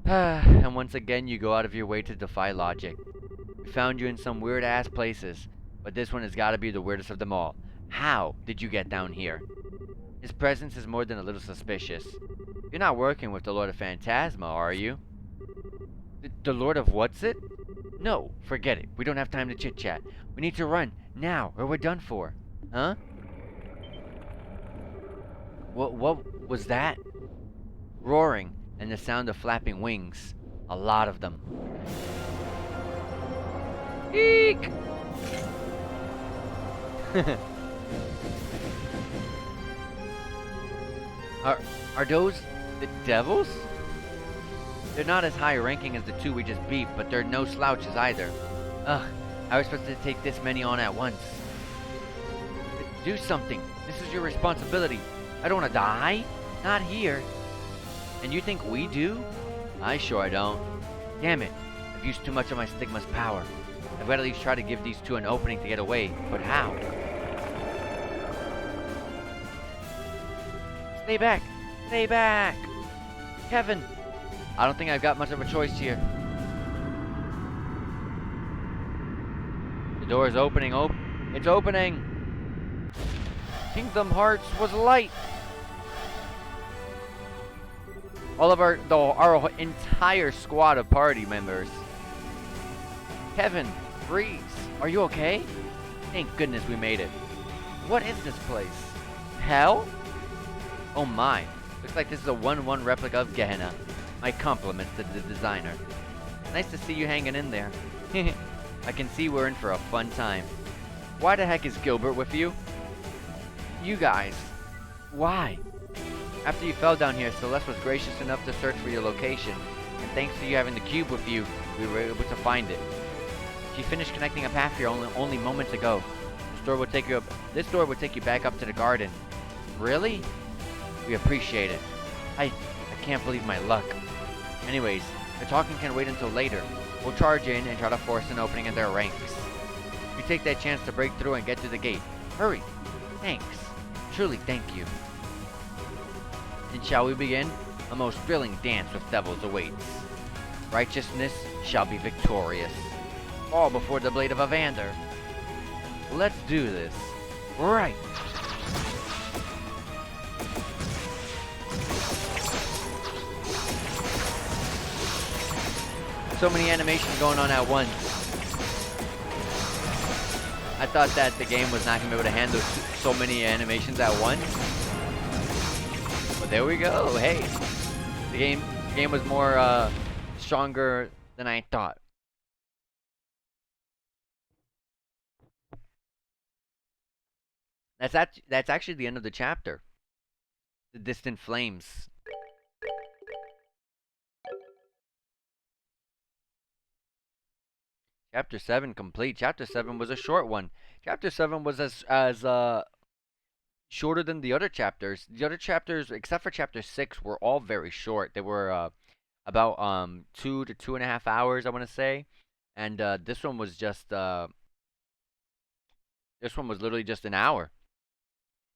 And once again, you go out of your way to defy logic. We found you in some weird-ass places, but this one has got to be the weirdest of them all. How did you get down here? His presence is more than a little suspicious. You're not working with the Lord of Phantasma, are you? The Lord of what's it? No, forget it. We don't have time to chit-chat. We need to run, now, or we're done for. Huh? What was that? Roaring, and the sound of flapping wings. A lot of them. Eek! Are those the devils? They're not as high ranking as the two we just beat, but they're no slouches either. Ugh, I was supposed to take this many on at once. Do something. This is your responsibility. I don't want to die. Not here. And you think we do? I sure don't. Damn it. I've used too much of my stigma's power. I've got to at least try to give these two an opening to get away. But how? Stay back! Stay back! Kevin! I don't think I've got much of a choice here. The door is opening. It's opening! Kingdom Hearts was light! All of our entire squad of party members. Kevin, freeze! Are you okay? Thank goodness we made it. What is this place? Hell? Oh my. Looks like this is a 1-1 replica of Gehenna. My compliments to the designer. Nice to see you hanging in there. I can see we're in for a fun time. Why the heck is Gilbert with you? You guys. Why? After you fell down here, Celeste was gracious enough to search for your location. And thanks to you having the cube with you, we were able to find it. She finished connecting a path here only moments ago. This door will take you back up to the garden. Really? We appreciate it. I can't believe my luck. Anyways, the talking can wait until later. We'll charge in and try to force an opening in their ranks. You take that chance to break through and get to the gate. Hurry. Thanks. Truly thank you. And shall we begin? A most thrilling dance with devils awaits. Righteousness shall be victorious. All before the blade of Evander. Let's do this. Right. So many animations going on at once. I thought that the game was not going to be able to handle so many animations at once. But there we go. Hey, the game was more stronger than I thought. That's actually the end of the chapter. The distant flames. Chapter 7 complete. Chapter 7 was a short one. Chapter 7 was as shorter than the other chapters. The other chapters, except for chapter 6, were all very short. They were about 2 to 2.5 hours, I want to say. And this one was literally just an hour.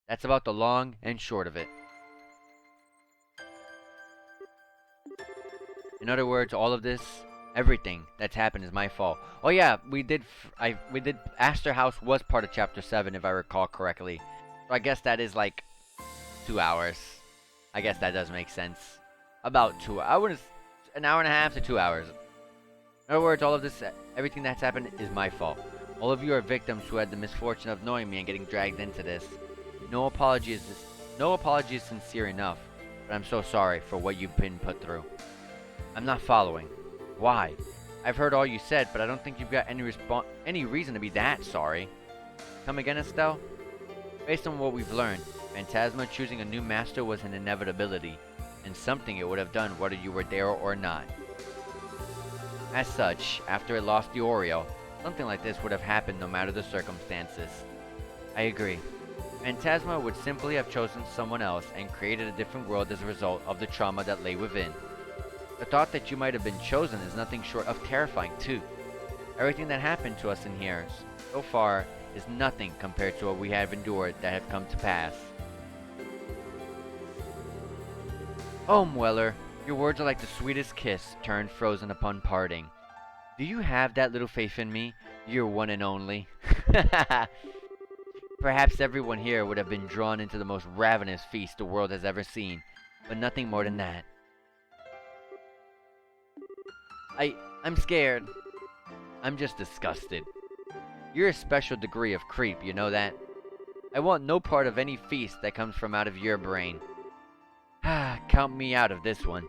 That's about the long and short of it. In other words, all of this, everything that's happened is my fault. Oh yeah, we did Astor House was part of chapter 7 if I recall correctly. So I guess that is like 2 hours. I guess that does make sense. About 2 hours. An hour and a half to 2 hours. In other words, all of this, everything that's happened is my fault. All of you are victims who had the misfortune of knowing me and getting dragged into this. No apology is sincere enough, but I'm so sorry for what you've been put through. I'm not following. Why? I've heard all you said, but I don't think you've got any reason to be that sorry. Come again, Estelle? Based on what we've learned, Phantasma choosing a new master was an inevitability, and something it would have done whether you were there or not. As such, after it lost the Oreo, something like this would have happened no matter the circumstances. I agree. Phantasma would simply have chosen someone else and created a different world as a result of the trauma that lay within. The thought that you might have been chosen is nothing short of terrifying, too. Everything that happened to us in here, so far, is nothing compared to what we have endured that have come to pass. Oh, Mweller, your words are like the sweetest kiss turned frozen upon parting. Do you have that little faith in me? Your one and only. Perhaps everyone here would have been drawn into the most ravenous feast the world has ever seen, but nothing more than that. I'm scared. I'm just disgusted. You're a special degree of creep, you know that? I want no part of any feast that comes from out of your brain. Count me out of this one.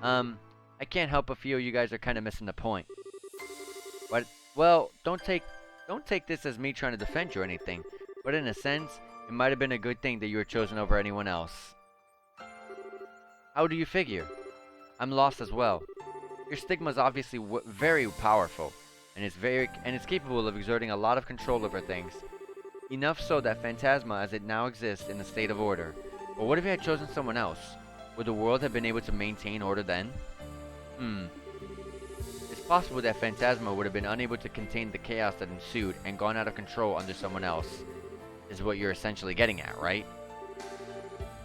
I can't help but feel you guys are kind of missing the point. But, well, don't take this as me trying to defend you or anything. But in a sense, it might have been a good thing that you were chosen over anyone else. How do you figure? I'm lost as well. Your stigma is obviously very powerful, and it's capable of exerting a lot of control over things. Enough so that Phantasma as it now exists in a state of order. But what if you had chosen someone else? Would the world have been able to maintain order then? It's possible that Phantasma would have been unable to contain the chaos that ensued and gone out of control under someone else. Is what you're essentially getting at, right?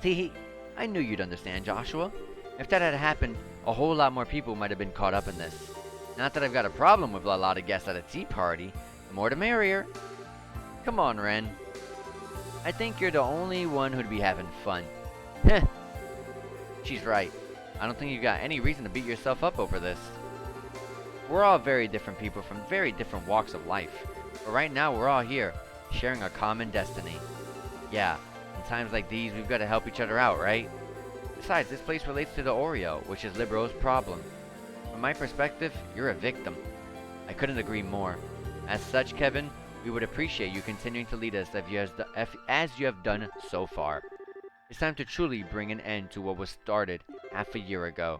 See, I knew you'd understand, Joshua. If that had happened, a whole lot more people might have been caught up in this. Not that I've got a problem with a lot of guests at a tea party. The more the merrier. Come on, Ren. I think you're the only one who'd be having fun. Heh. She's right. I don't think you got any reason to beat yourself up over this. We're all very different people from very different walks of life. But right now, we're all here, sharing a common destiny. Yeah, in times like these, we've got to help each other out, right? Besides, this place relates to the Oreo, which is Libro's problem. From my perspective, you're a victim. I couldn't agree more. As such, Kevin, we would appreciate you continuing to lead us as you have done so far. It's time to truly bring an end to what was started half a year ago.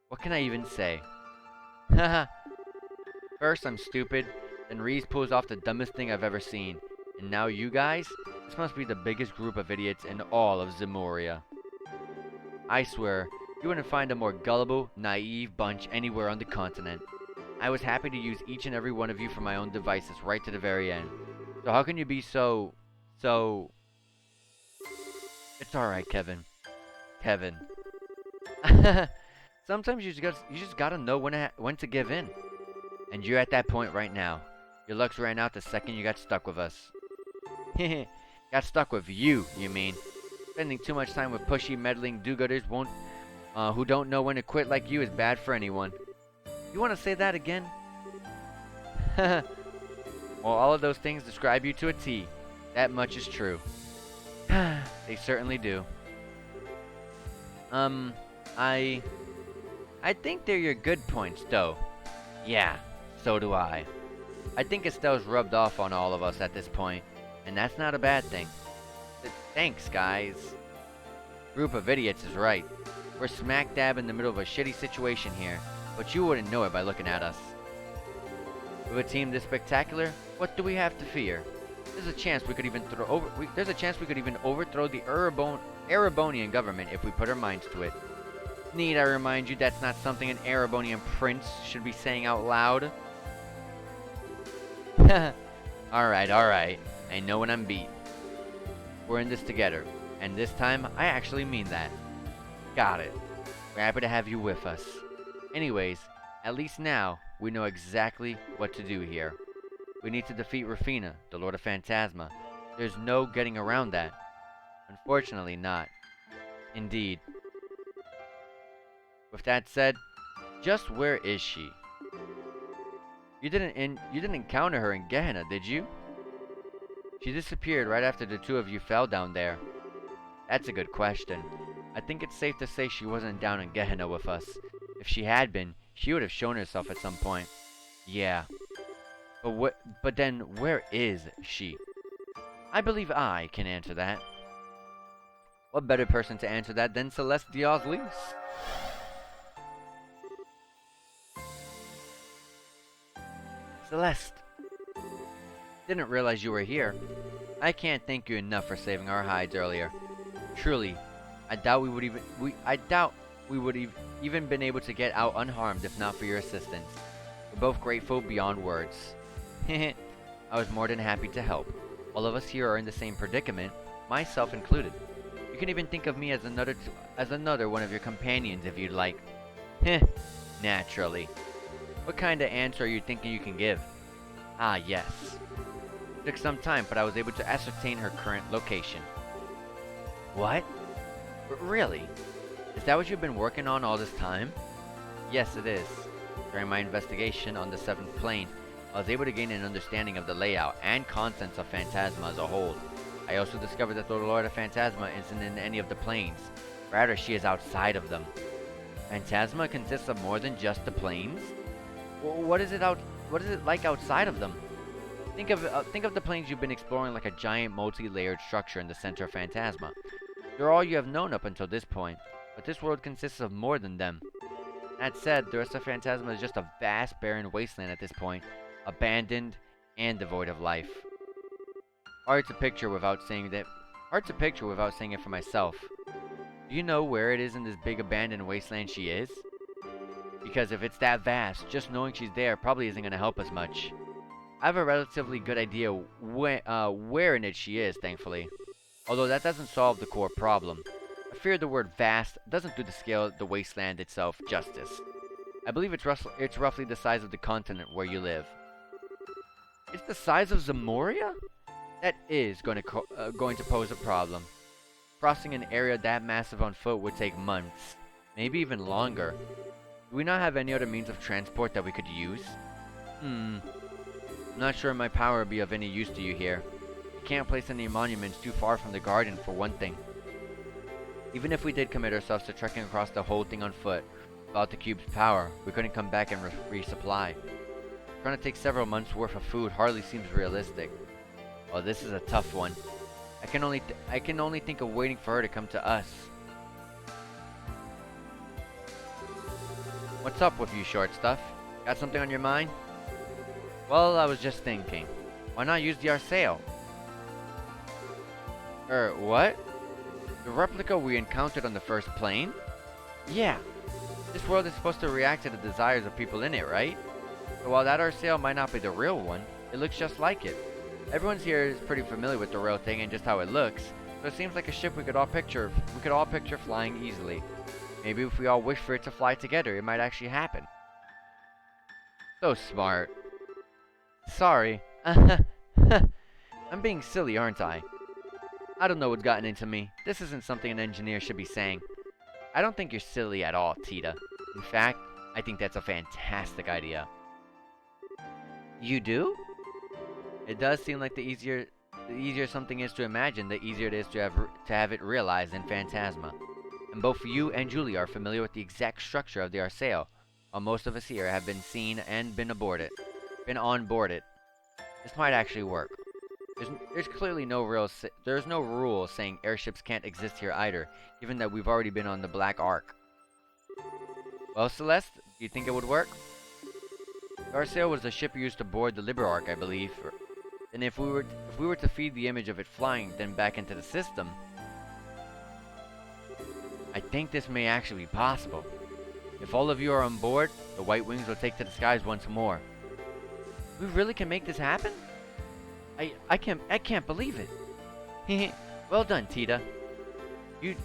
What can I even say? Haha. First, I'm stupid, then Reese pulls off the dumbest thing I've ever seen. And now you guys? This must be the biggest group of idiots in all of Zemuria. I swear, you wouldn't find a more gullible, naive bunch anywhere on the continent. I was happy to use each and every one of you for my own devices right to the very end. So how can you be so... It's alright, Kevin. Kevin. Sometimes you just gotta know when to give in. And you're at that point right now. Your luck's ran out the second you got stuck with us. Got stuck with you mean. Spending too much time with pushy, meddling do-gooders who don't know when to quit like you is bad for anyone. You want to say that again? Well, all of those things describe you to a T. That much is true. They certainly do. I think they're your good points, though. Yeah, so do I. I think Estelle's rubbed off on all of us at this point, and that's not a bad thing. Thanks, guys. Group of idiots is right. We're smack dab in the middle of a shitty situation here, but you wouldn't know it by looking at us. With a team this spectacular, what do we have to fear? There's a chance we could even overthrow the Erebonian government if we put our minds to it. Need I remind you that's not something an Erebonian prince should be saying out loud? Alright. I know when I'm beat. We're in this together, and this time, I actually mean that. Got it. We're happy to have you with us. Anyways, at least now, we know exactly what to do here. We need to defeat Rafina, the Lord of Phantasma. There's no getting around that. Unfortunately not. Indeed. With that said, just where is she? You didn't encounter her in Gehenna, did you? She disappeared right after the two of you fell down there. That's a good question. I think it's safe to say she wasn't down in Gehenna with us. If she had been, she would have shown herself at some point. Yeah. But then, where is she? I believe I can answer that. What better person to answer that than Celeste Diaz-Lys? Celeste. Didn't realize you were here. I can't thank you enough for saving our hides earlier. Truly, I doubt we would even been able to get out unharmed if not for your assistance. We're both grateful beyond words. I was more than happy to help. All of us here are in the same predicament, myself included. You can even think of me as another one of your companions if you'd like. Naturally. What kind of answer are you thinking you can give? Ah, yes. It took some time, but I was able to ascertain her current location. What? Really? Is that what you've been working on all this time? Yes, it is. During my investigation on the 7th plane, I was able to gain an understanding of the layout and contents of Phantasma as a whole. I also discovered that the Lord of Phantasma isn't in any of the planes. Rather, she is outside of them. Phantasma consists of more than just the planes? What is it like outside of them? Think of the planes you've been exploring like a giant multi-layered structure in the center of Phantasma. They're all you have known up until this point, but this world consists of more than them. That said, the rest of Phantasma is just a vast barren wasteland at this point, abandoned and devoid of life. Hard to picture without saying it for myself. Do you know where it is in this big abandoned wasteland she is? Because if it's that vast, just knowing she's there probably isn't going to help us much. I have a relatively good idea where in it she is, thankfully. Although that doesn't solve the core problem. I fear the word vast doesn't do the scale of the wasteland itself justice. I believe it's roughly the size of the continent where you live. It's the size of Zamoria? That is going to pose a problem. Crossing an area that massive on foot would take months, maybe even longer. Do we not have any other means of transport that we could use? I'm not sure my power would be of any use to you here. We can't place any monuments too far from the garden, for one thing. Even if we did commit ourselves to trekking across the whole thing on foot, without the cube's power, we couldn't come back and resupply. Trying to take several months' worth of food hardly seems realistic. Well, this is a tough one. I can only think of waiting for her to come to us. What's up with you, short stuff? Got something on your mind? Well, I was just thinking. Why not use the Arsail? What? The replica we encountered on the first plane? Yeah. This world is supposed to react to the desires of people in it, right? So while that Arsail might not be the real one, it looks just like it. Everyone's here is pretty familiar with the real thing and just how it looks, so it seems like a ship we could all picture flying easily. Maybe if we all wish for it to fly together, it might actually happen. So smart. Sorry. I'm being silly, aren't I? I don't know what's gotten into me. This isn't something an engineer should be saying. I don't think you're silly at all, Tita. In fact, I think that's a fantastic idea. You do? It does seem like the easier something is to imagine, the easier it is to have it realized in Phantasma. And both you and Julie are familiar with the exact structure of the Arsail, while most of us here have been seen and been on board it. This might actually work. There's clearly no rule saying airships can't exist here either, given that we've already been on the Black Ark. Well, Celeste, do you think it would work? The Arsail was the ship used to board the Liber Ark, I believe. And if we were to feed the image of it flying then back into the system, I think this may actually be possible. If all of you are on board, the White Wings will take to the skies once more. We really can make this happen? I can't believe it. Well done, Tita. You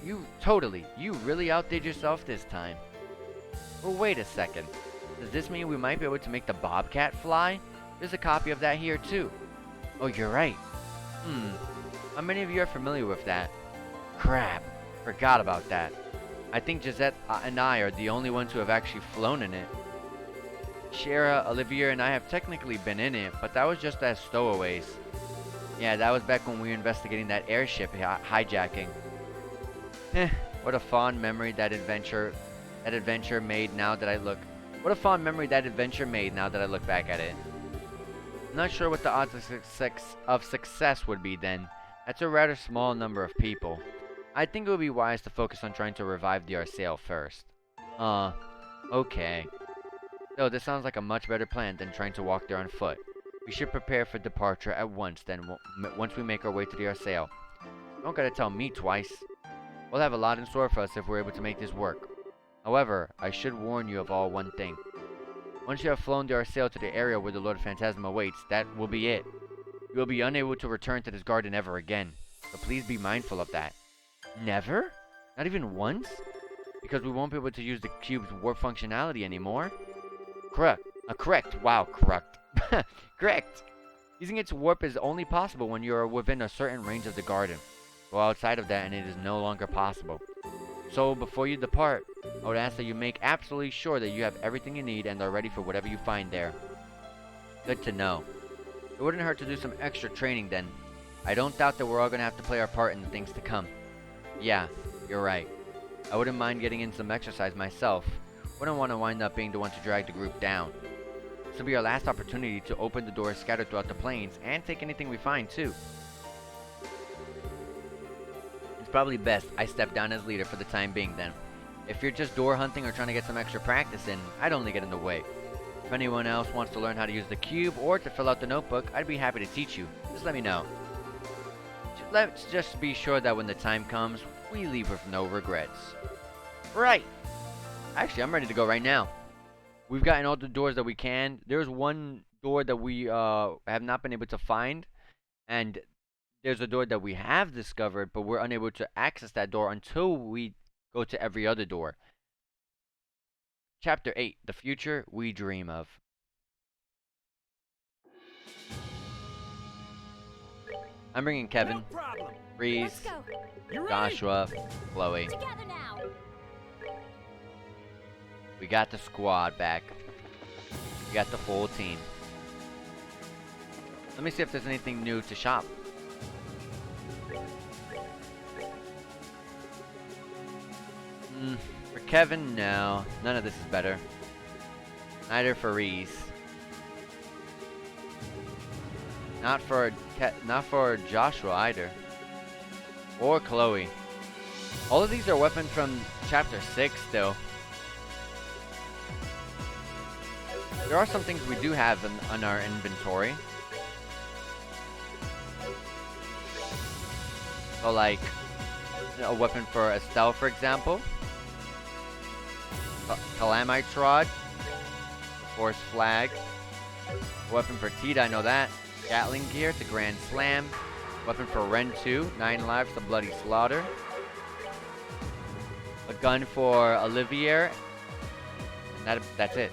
really outdid yourself this time. Well, wait a second. Does this mean we might be able to make the Bobcat fly? There's a copy of that here too. Oh, you're right. How many of you are familiar with that? Crap. Forgot about that. I think Gisette and I are the only ones who have actually flown in it. Shara, Olivia, and I have technically been in it, but that was just as stowaways. Yeah, that was back when we were investigating that airship hijacking. What a fond memory that adventure made now that I look. What a fond memory that adventure made now that I look back at it. I'm not sure what the odds of success would be then. That's a rather small number of people. I think it would be wise to focus on trying to revive the Arsail first. Okay. So this sounds like a much better plan than trying to walk there on foot. We should prepare for departure at once then, once we make our way to the Arsail. Don't gotta tell me twice. We'll have a lot in store for us if we're able to make this work. However, I should warn you of one thing. Once you have flown the Arsail to the area where the Lord of Phantasma waits, that will be it. You will be unable to return to this garden ever again, so please be mindful of that. Never? Not even once? Because we won't be able to use the cube's warp functionality anymore? Correct. Correct. Wow, correct. Correct. Using its warp is only possible when you are within a certain range of the garden. Go outside of that and it is no longer possible. So, before you depart, I would ask that you make absolutely sure that you have everything you need and are ready for whatever you find there. Good to know. It wouldn't hurt to do some extra training then. I don't doubt that we're all going to have to play our part in the things to come. Yeah, you're right. I wouldn't mind getting in some exercise myself. Wouldn't want to wind up being the one to drag the group down. This will be our last opportunity to open the doors scattered throughout the plains and take anything we find too. It's probably best I step down as leader for the time being then. If you're just door hunting or trying to get some extra practice in, I'd only get in the way. If anyone else wants to learn how to use the cube or to fill out the notebook, I'd be happy to teach you. Just let me know. Let's just be sure that when the time comes, we leave with no regrets. Right! Actually, I'm ready to go right now. We've gotten all the doors that we can. There's one door that we have not been able to find. And there's a door that we have discovered, but we're unable to access that door until we go to every other door. Chapter 8, The Future We Dream of. I'm bringing Kevin, No problem. Let's Reese, go. You ready? Joshua, Chloe. Together now. We got the squad back. We got the full team. Let me see if there's anything new to shop. For Kevin, no. None of this is better. Neither for Reese. Not for Joshua either. Or Chloe. All of these are weapons from Chapter 6 still. There are some things we do have in our inventory. So like, a weapon for Estelle, for example. Calamite Rod. Force Flag. A weapon for Tita, I know that. Gatling Gear to Grand Slam. Weapon for Ren 2, 9 lives to Bloody Slaughter. A gun for Olivier. And that's it.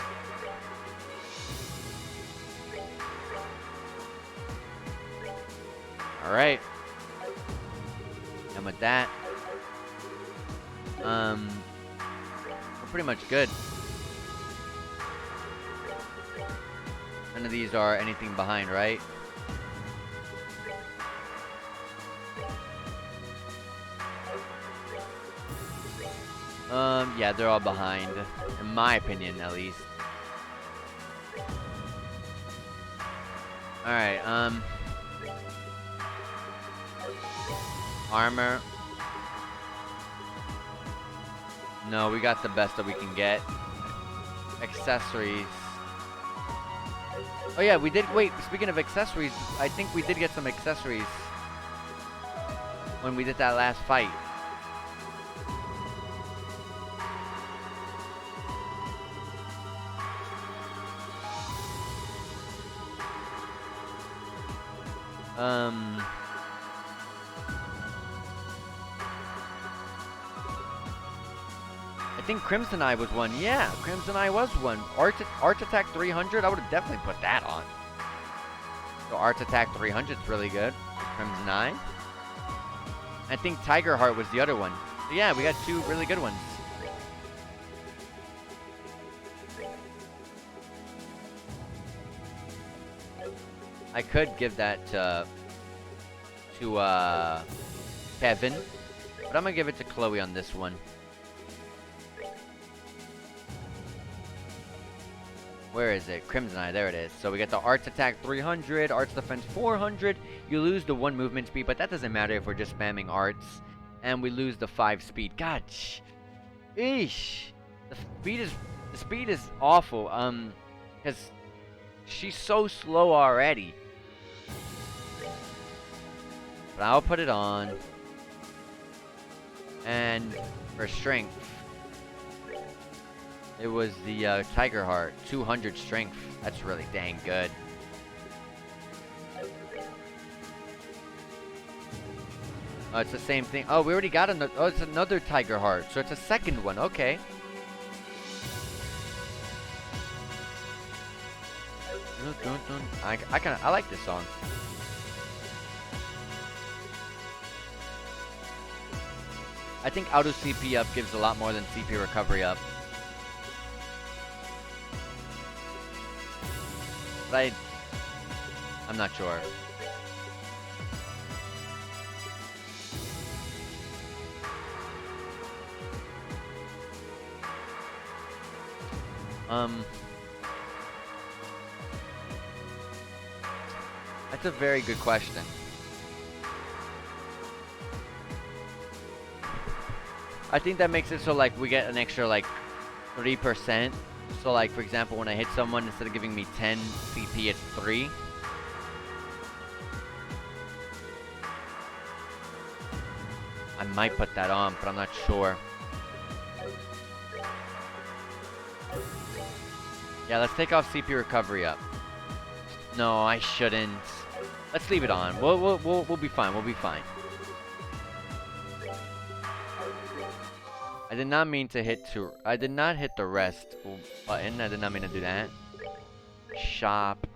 Alright. And with that, we're pretty much good. None of these are anything behind, right? Yeah, they're all behind. In my opinion, at least. Alright, armor. No, we got the best that we can get. Accessories. Oh yeah, we did, wait, speaking of accessories, I think we did get some accessories when we did that last fight. I think Crimson Eye was one. Yeah, Crimson Eye was one. Art Attack 300, I would have definitely put that on. So Art Attack 300 is really good. Crimson Eye. I think Tiger Heart was the other one. So yeah, we got two really good ones. I could give that to Kevin, but I'm gonna give it to Chloe on this one. Where is it? Crimson Eye, there it is. So we get the Arts Attack 300, Arts Defense 400. You lose the 1 movement speed, but that doesn't matter if we're just spamming Arts. And we lose the 5 speed. God, eesh. The speed is awful. Because she's so slow already. But I'll put it on. And for strength, it was the Tiger Heart, 200 strength. That's really dang good. Oh, it's the same thing. Oh, we already got another. Oh, it's another Tiger Heart. So it's a second one. Okay. I like this song. I think auto CP up gives a lot more than CP recovery up. But I'm not sure. That's a very good question. I think that makes it so like we get an extra like 3%. So like for example, when I hit someone, instead of giving me 10 CP, it's 3. I might put that on, but I'm not sure. Yeah, let's take off CP recovery up. No, I shouldn't. Let's leave it on. We'll be fine. We'll be fine. I did not mean to hit I did not hit the rest button. I did not mean to do that. Shop.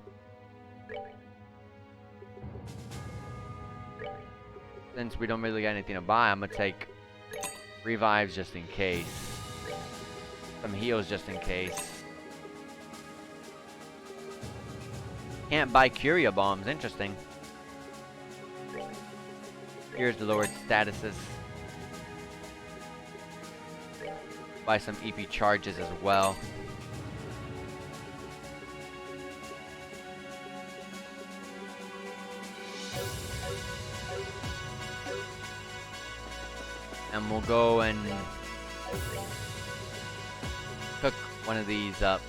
Since we don't really got anything to buy, I'm gonna take revives just in case. Some heals just in case. Can't buy Curia bombs. Interesting. Here's the lowered statuses. Buy some EP charges as well. And we'll go and cook one of these up.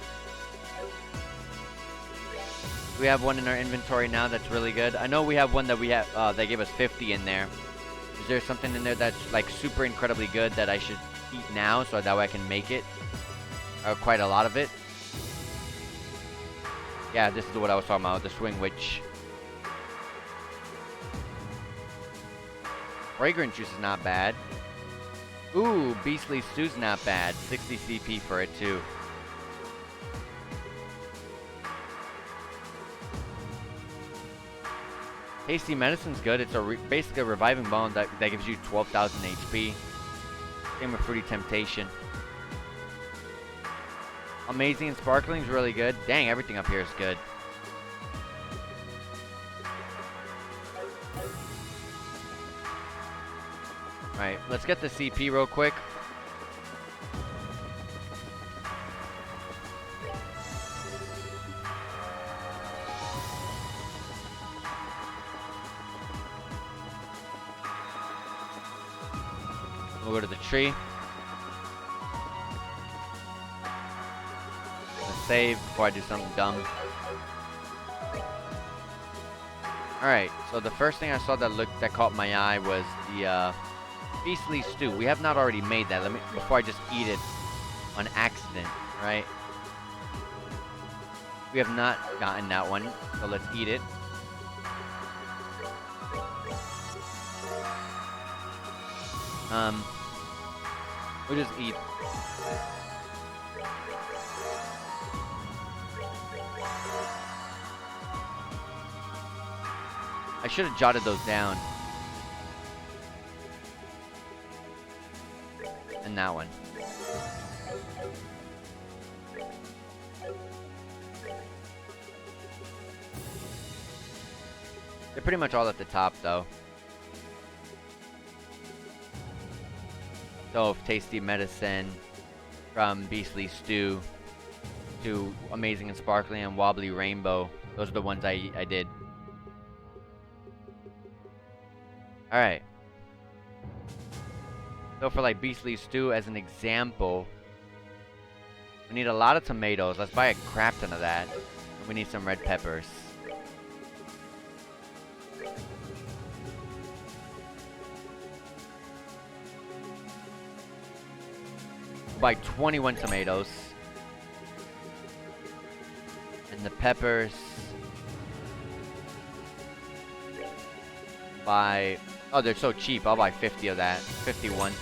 We have one in our inventory now that's really good. I know we have one that we have, they gave us 50 in there. Is there something in there that's like super incredibly good that I should eat now so that way I can make it? Quite a lot of it. Yeah, this is what I was talking about, the swing witch. Fragrant juice is not bad. Ooh, beastly stew's not bad. 60 CP for it too. Tasty medicine's good. It's basically a reviving bone that gives you 12,000 HP. Same with fruity temptation. Amazing and sparkling's really good. Dang, everything up here is good. Alright, let's get the CP real quick. We'll go to the tree. Let's save before I do something dumb. Alright, so the first thing I saw that caught my eye was the beastly stew. We have not already made that. Before I just eat it on accident, right? We have not gotten that one, so let's eat it. We'll just eat. I should have jotted those down. And that one. They're pretty much all at the top, though. So, tasty medicine from beastly stew to amazing and sparkling and wobbly rainbow. Those are the ones I did. Alright. So for like beastly stew as an example, we need a lot of tomatoes. Let's buy a crap ton of that. And we need some red peppers. Buy 21 tomatoes. And the peppers. Buy... Oh, they're so cheap. I'll buy 50 of that. 51.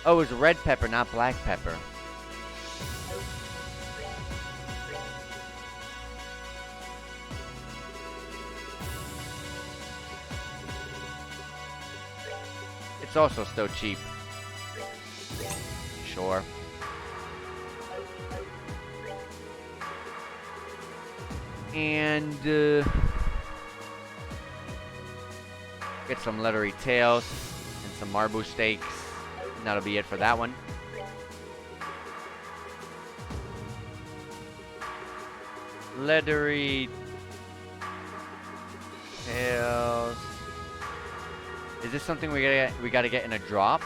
Oh, it was red pepper, not black pepper. It's also still cheap. Sure. And get some leathery tails and some marble steaks. And that'll be it for that one. Leathery tails. Is this something we gotta get in a drop?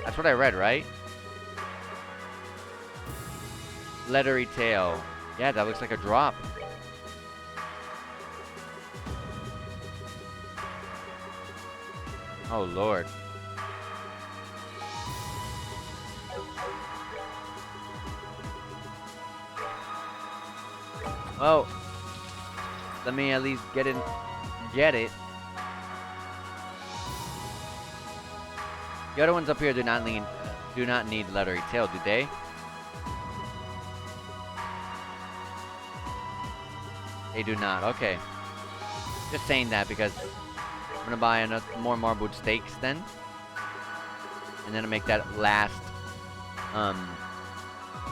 That's what I read, right? Leathery tail. Yeah, that looks like a drop. Oh, Lord. Oh. Let me at least get it. The other ones up here do not need leathery tail, do they? They do not. Okay. Just saying that because I'm gonna buy more marbled steaks then, and then I'll make that the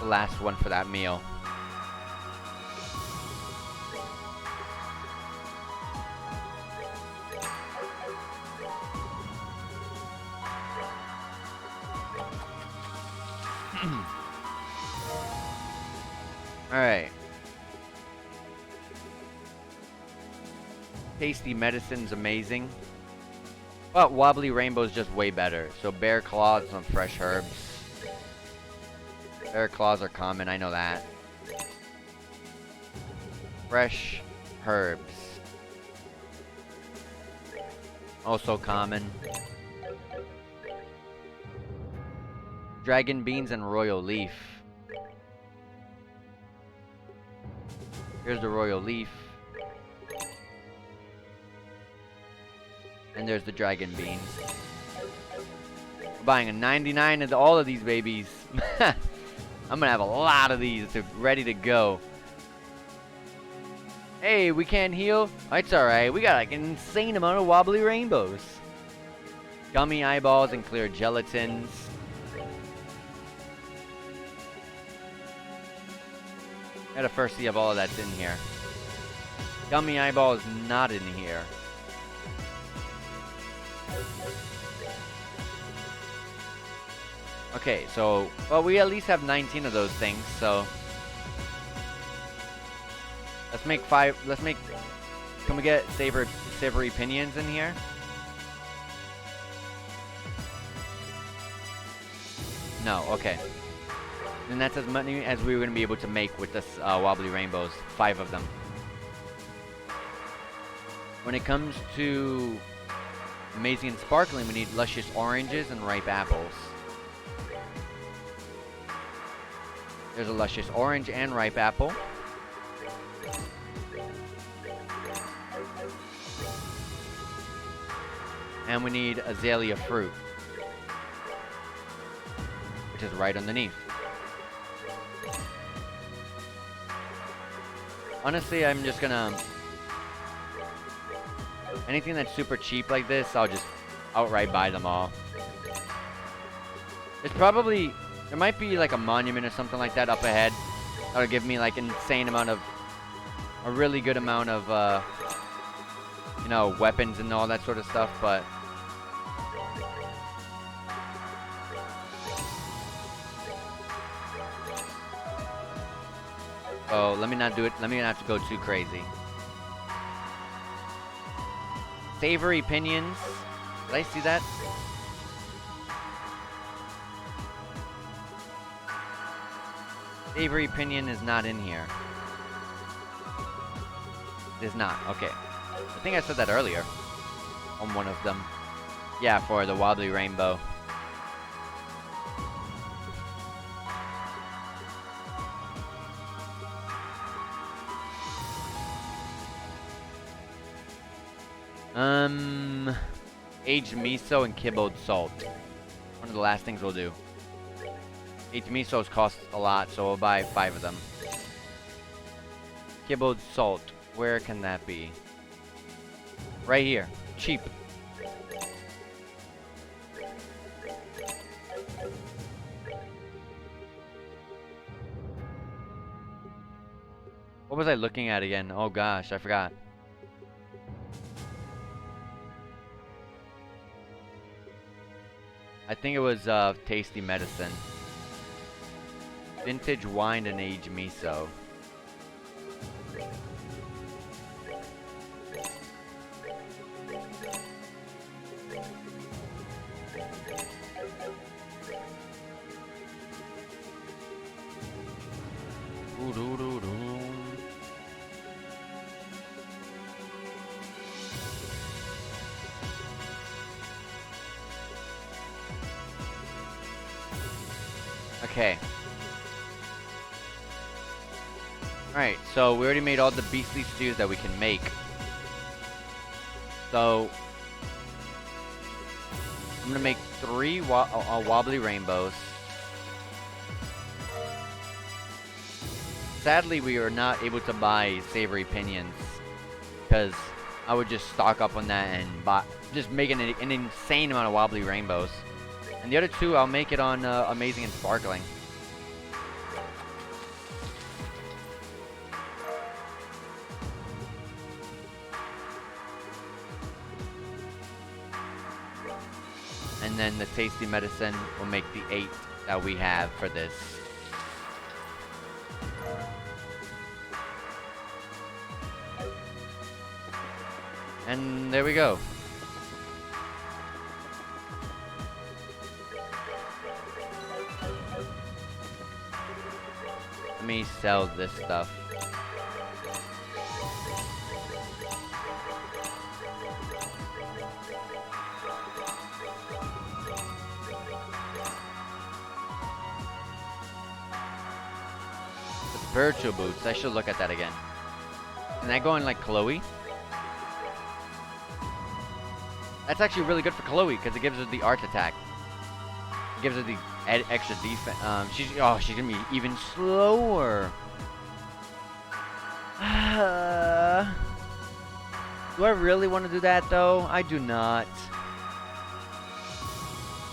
last one for that meal. All right. Tasty medicine's amazing. But wobbly rainbow's just way better. So bear claws and fresh herbs. Bear claws are common, I know that. Fresh herbs. Also common. Dragon beans and royal leaf. Here's the royal leaf. And there's the dragon beans. We're buying a 99 of all of these babies. I'm gonna have a lot of these ready to go. Hey, we can't heal? It's alright. We got like an insane amount of wobbly rainbows. Gummy eyeballs and clear gelatins. Gotta first see if all of that's in here. Gummy eyeball is not in here. Okay, so, well, we at least have 19 of those things, so let's make 5, can we get savory pinions in here? No, okay. And that's as many as we were going to be able to make with this wobbly rainbows, 5 of them. When it comes to amazing and sparkling, we need luscious oranges and ripe apples. There's a luscious orange and ripe apple. And we need azalea fruit, which is right underneath. Honestly, I'm just gonna... anything that's super cheap like this, I'll just outright buy them all. It's probably... there might be like a monument or something like that up ahead. That'll give me like insane amount of... a really good amount of, you know, weapons and all that sort of stuff, but... oh, let me not do it. Let me not have to go too crazy. Savory pinions. Did I see that? Savory pinion is not in here. It is not. Okay. I think I said that earlier. On one of them. Yeah, for the wobbly rainbow. aged miso and kibbled salt. One of the last things we'll do. Aged misos cost a lot, so we'll buy 5 of them. Kibbled salt. Where can that be? Right here. Cheap. What was I looking at again? Oh gosh, I forgot. I think it was tasty medicine. Vintage wine and aged miso. Okay. Alright, so we already made all the beastly stews that we can make. So I'm gonna make 3 wobbly rainbows. Sadly, we are not able to buy savory pinions because I would just stock up on that and just make an insane amount of wobbly rainbows. And the other 2, I'll make it on amazing and sparkling. And then the tasty medicine will make the 8 that we have for this. And there we go. Let me sell this stuff. The spiritual boots. I should look at that again. Can I go in like Chloe? That's actually really good for Chloe because it gives her the arch attack. It gives her the extra defense. She's gonna be even slower. Do I really want to do that though? I do not.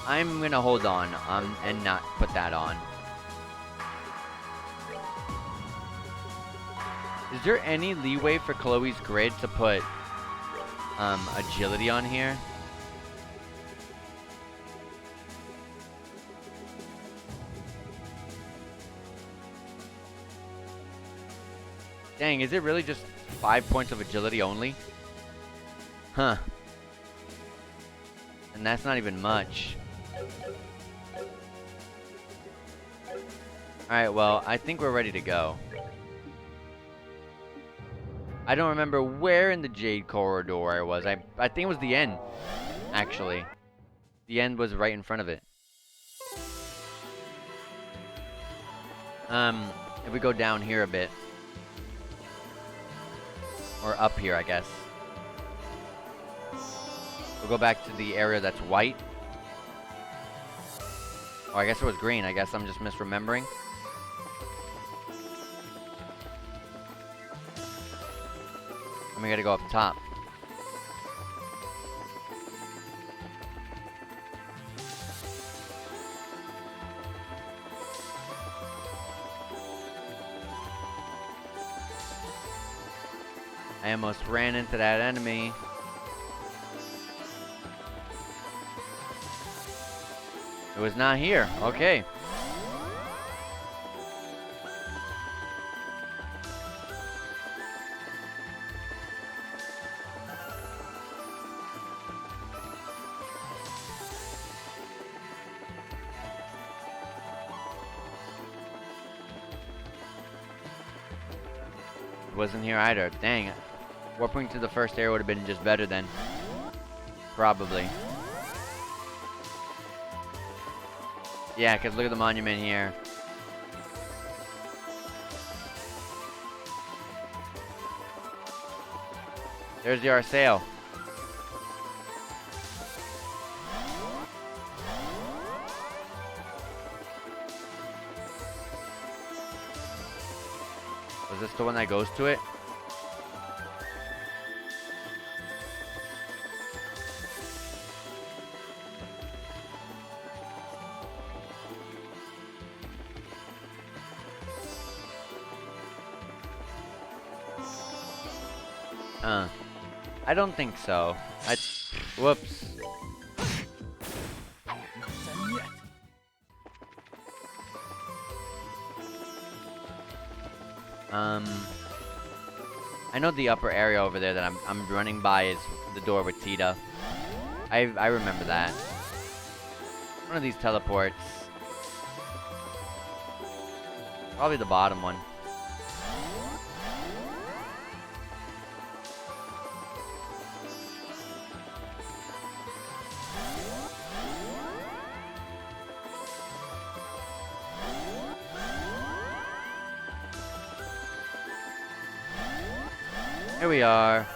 I'm gonna hold on and not put that on. Is there any leeway for Chloe's grid to put agility on here? Dang, is it really just 5 points of agility only? Huh. And that's not even much. Alright, well, I think we're ready to go. I don't remember where in the Jade Corridor I was. I think it was the end, actually. The end was right in front of it. If we go down here a bit. Or up here, I guess. We'll go back to the area that's white. Oh, I guess it was green. I guess I'm just misremembering. And we gotta go up top. I almost ran into that enemy. It was not here. Okay. It wasn't here either. Dang it. Warping to the first area would have been just better then. Probably. Yeah, because look at the monument here. There's the Arsail. Was this the one that goes to it? I don't think so. Whoops. Not done yet. I know the upper area over there that I'm running by is the door with Tita. I remember that. One of these teleports. Probably the bottom one. Here we are.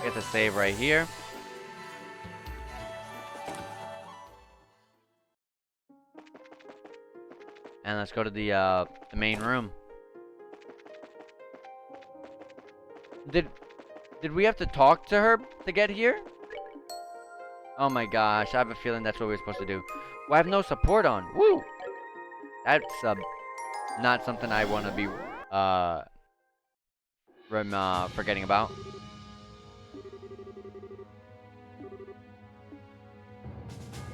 Get the save right here. And let's go to the main room. Did we have to talk to her to get here? Oh my gosh, I have a feeling that's what we were supposed to do. Well, I have no support on. Woo! That's not something I want to be forgetting about.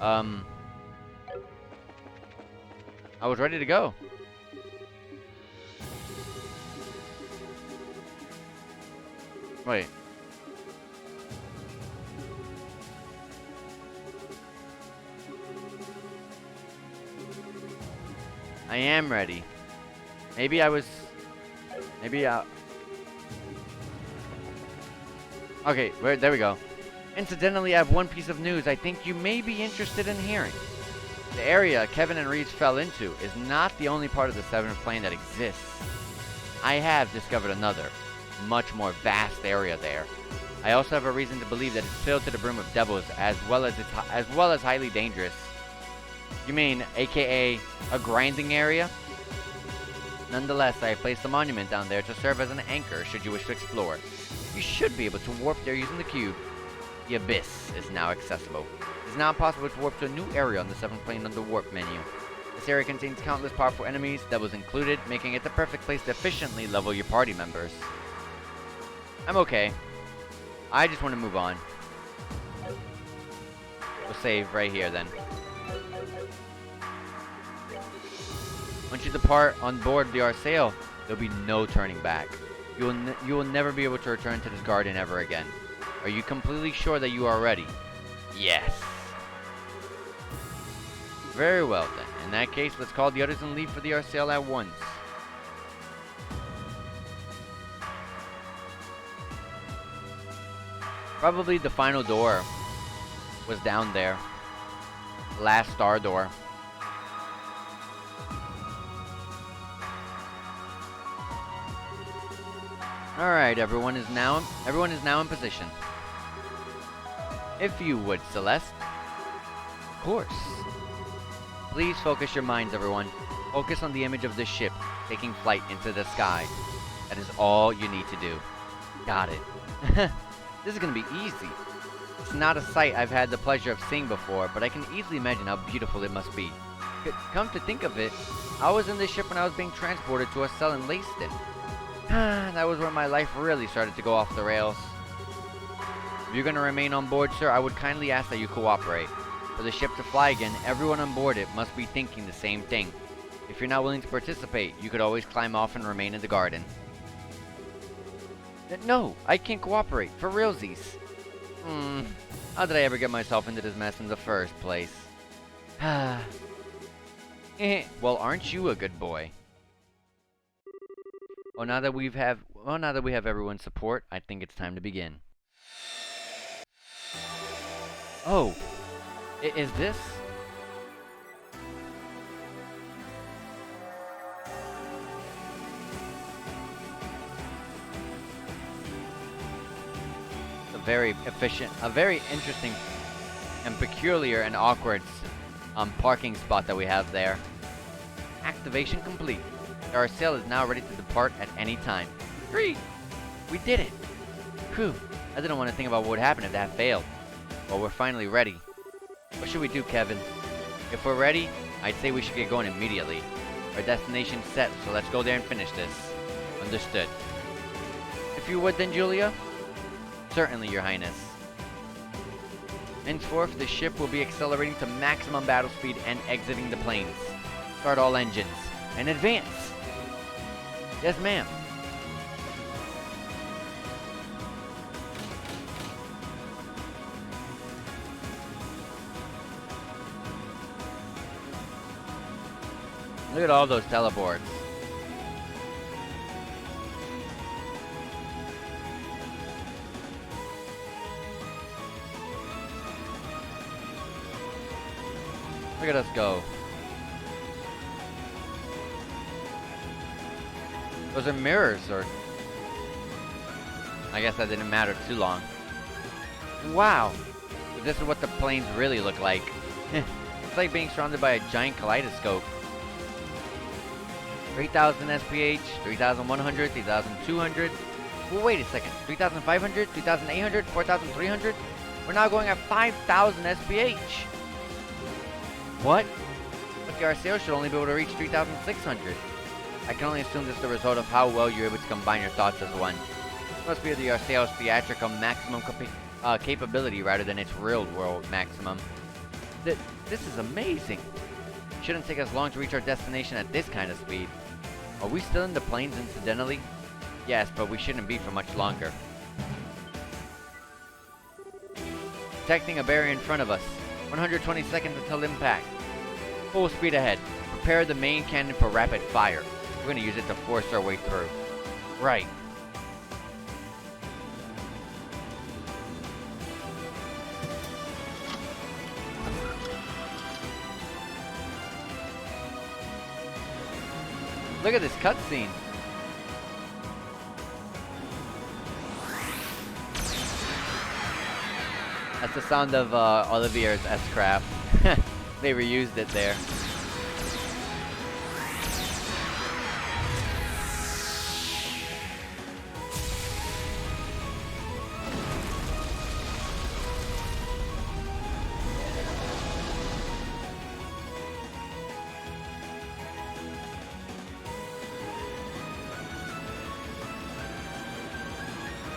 I was ready to go. Wait. I am ready. Maybe I was... Maybe okay, there we go. Incidentally, I have one piece of news I think you may be interested in hearing. The area Kevin and Reese fell into is not the only part of the seventh plane that exists. I have discovered another, much more vast area there. I also have a reason to believe that it's filled to the brim with devils, as well as highly dangerous. You mean, aka a grinding area? Nonetheless, I placed a monument down there to serve as an anchor should you wish to explore. You should be able to warp there using the cube. The Abyss is now accessible. It is now possible to warp to a new area on the 7th plane on the warp menu. This area contains countless powerful enemies, devils included, making it the perfect place to efficiently level your party members. I'm okay. I just want to move on. We'll save right here then. Once you depart on board the Arsail, there'll be no turning back. You will never be able to return to this garden ever again. Are you completely sure that you are ready? Yes. Very well then. In that case, let's call the others and leave for the Arsail at once. Probably the final door was down there. Last star door. Alright, everyone is now in position. If you would, Celeste. Of course. Please focus your minds, everyone. Focus on the image of this ship taking flight into the sky. That is all you need to do. Got it. This is gonna be easy. It's not a sight I've had the pleasure of seeing before, but I can easily imagine how beautiful it must be. Come to think of it, I was in this ship when I was being transported to a cell in Leyston. That was when my life really started to go off the rails. If you're going to remain on board, sir, I would kindly ask that you cooperate. For the ship to fly again, everyone on board it must be thinking the same thing. If you're not willing to participate, you could always climb off and remain in the garden. No, I can't cooperate, for realsies. How did I ever get myself into this mess in the first place? Well, aren't you a good boy? Well, now that we have everyone's support, I think it's time to begin. Oh, is this? A very efficient, a very interesting and peculiar and awkward parking spot that we have there. Activation complete. Our sail is now ready to depart at any time. 3! We did it! Whew. I didn't want to think about what would happen if that failed. Well, we're finally ready. What should we do, Kevin? If we're ready, I'd say we should get going immediately. Our destination's set, so let's go there and finish this. Understood. If you would then, Julia? Certainly, Your Highness. Henceforth, the ship will be accelerating to maximum battle speed and exiting the planes. Start all engines. And advance! Yes, ma'am. Look at all those teleports. Look at us go. Those are mirrors, or... I guess that didn't matter too long. Wow! So this is what the planes really look like. It's like being surrounded by a giant kaleidoscope. 3,000 SPH, 3,100, 3,200. Well, wait a second. 3,500, 3,800, 4,300? We're now going at 5,000 SPH. What? But the RCO should only be able to reach 3,600. I can only assume this is the result of how well you're able to combine your thoughts as one. This must be the RCO's theatrical maximum capability rather than its real-world maximum. This is amazing. It shouldn't take us long to reach our destination at this kind of speed. Are we still in the planes incidentally? Yes, but we shouldn't be for much longer. Detecting a barrier in front of us. 120 seconds until impact. Full speed ahead. Prepare the main cannon for rapid fire. We're going to use it to force our way through. Right. Look at this cutscene. That's the sound of Olivier's S-Craft. They reused it there.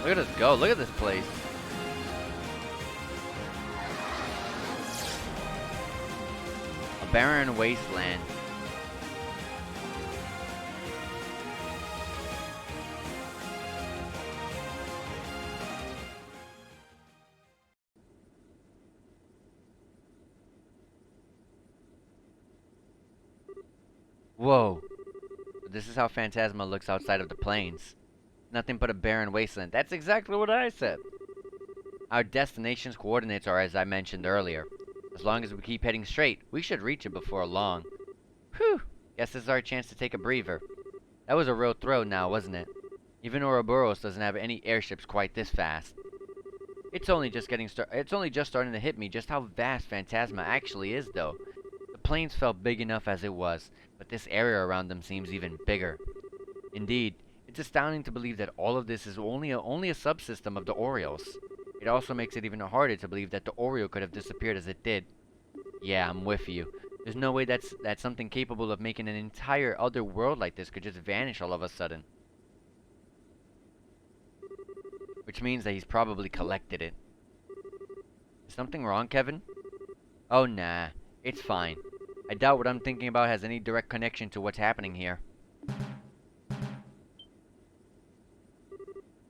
Look at us go. Look at this place. A barren wasteland. Whoa. This is how Phantasma looks outside of the planes. Nothing but a barren wasteland. That's exactly what I said. Our destination's coordinates are as I mentioned earlier. As long as we keep heading straight, we should reach it before long. Whew! Guess this is our chance to take a breather. That was a real throw now, wasn't it? Even Ouroboros doesn't have any airships quite this fast. It's only just starting to hit me just how vast Phantasma actually is, though. The planes felt big enough as it was, but this area around them seems even bigger. Indeed, it's astounding to believe that all of this is only a subsystem of the Orioles. It also makes it even harder to believe that the Oreo could have disappeared as it did. Yeah, I'm with you. There's no way that something capable of making an entire other world like this could just vanish all of a sudden. Which means that he's probably collected it. Is something wrong, Kevin? Oh, nah. It's fine. I doubt what I'm thinking about has any direct connection to what's happening here.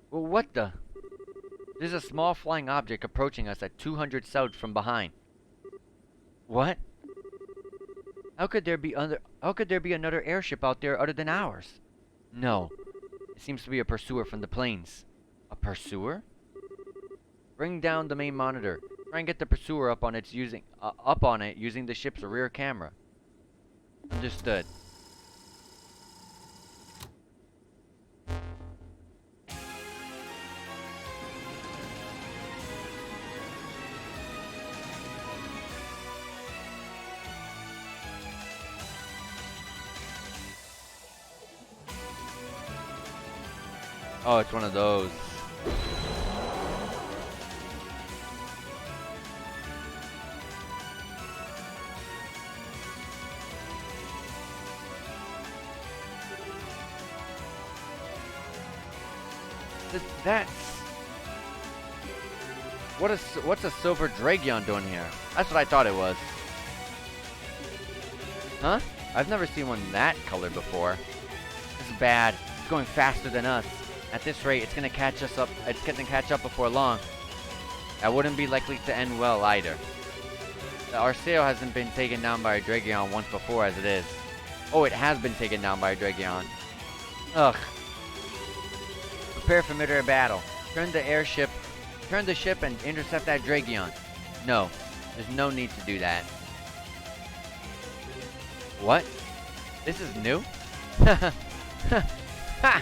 Well, what the? There's a small flying object approaching us at 200 south from behind. What? How could there be another airship out there other than ours? No. It seems to be a pursuer from the planes. A pursuer? Bring down the main monitor. Try and get the pursuer up on it using the ship's rear camera. Understood. Oh, it's one of those. That's... What's a silver Dragon doing here? That's what I thought it was. Huh? I've never seen one that color before. This is bad. It's going faster than us. At this rate, it's gonna catch us up. It's gonna catch up before long. That wouldn't be likely to end well either. The Arceo hasn't been taken down by a Dragon once before as it is. Oh, it has been taken down by a Dragon. Ugh. Prepare for mid-air battle. Turn the ship and intercept that Dragon. No, there's no need to do that. What? This is new? Ha!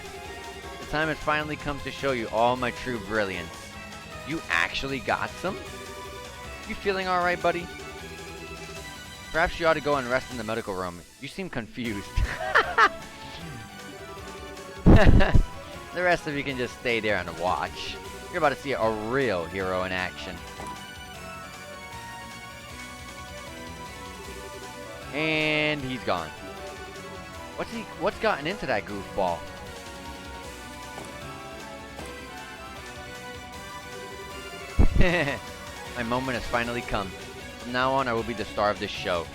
The time has finally come to show you all my true brilliance. You actually got some? You feeling alright, buddy? Perhaps you ought to go and rest in the medical room. You seem confused. The rest of you can just stay there and watch. You're about to see a real hero in action. And he's gone. What's gotten into that goofball? My moment has finally come. From now on, I will be the star of this show.